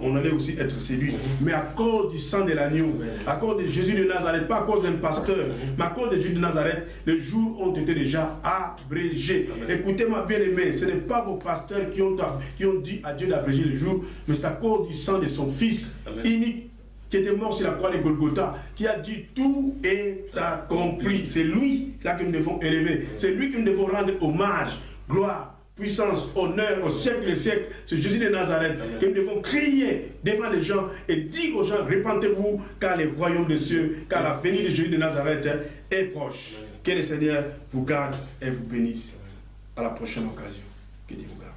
on allait aussi être séduits. Mais à cause du sang de l'agneau, à cause de Jésus de Nazareth, pas à cause d'un pasteur, mais à cause de Jésus de Nazareth, les jours ont été déjà abrégés. Écoutez-moi bien aimé, ce n'est pas vos pasteurs qui ont dit à Dieu d'abréger le jour, mais c'est à cause du sang de son Fils unique, qui était mort sur la croix de Golgotha, qui a dit tout est accompli. C'est lui là que nous devons élever. C'est lui que nous devons rendre hommage, gloire, puissance, honneur au siècle des siècles. C'est Jésus de Nazareth. Amen. Que nous devons crier devant les gens et dire aux gens, repentez-vous car le royaume des cieux, car la venue de Jésus de Nazareth est proche. Amen. Que le Seigneur vous garde et vous bénisse. À la prochaine occasion. Que Dieu vous garde.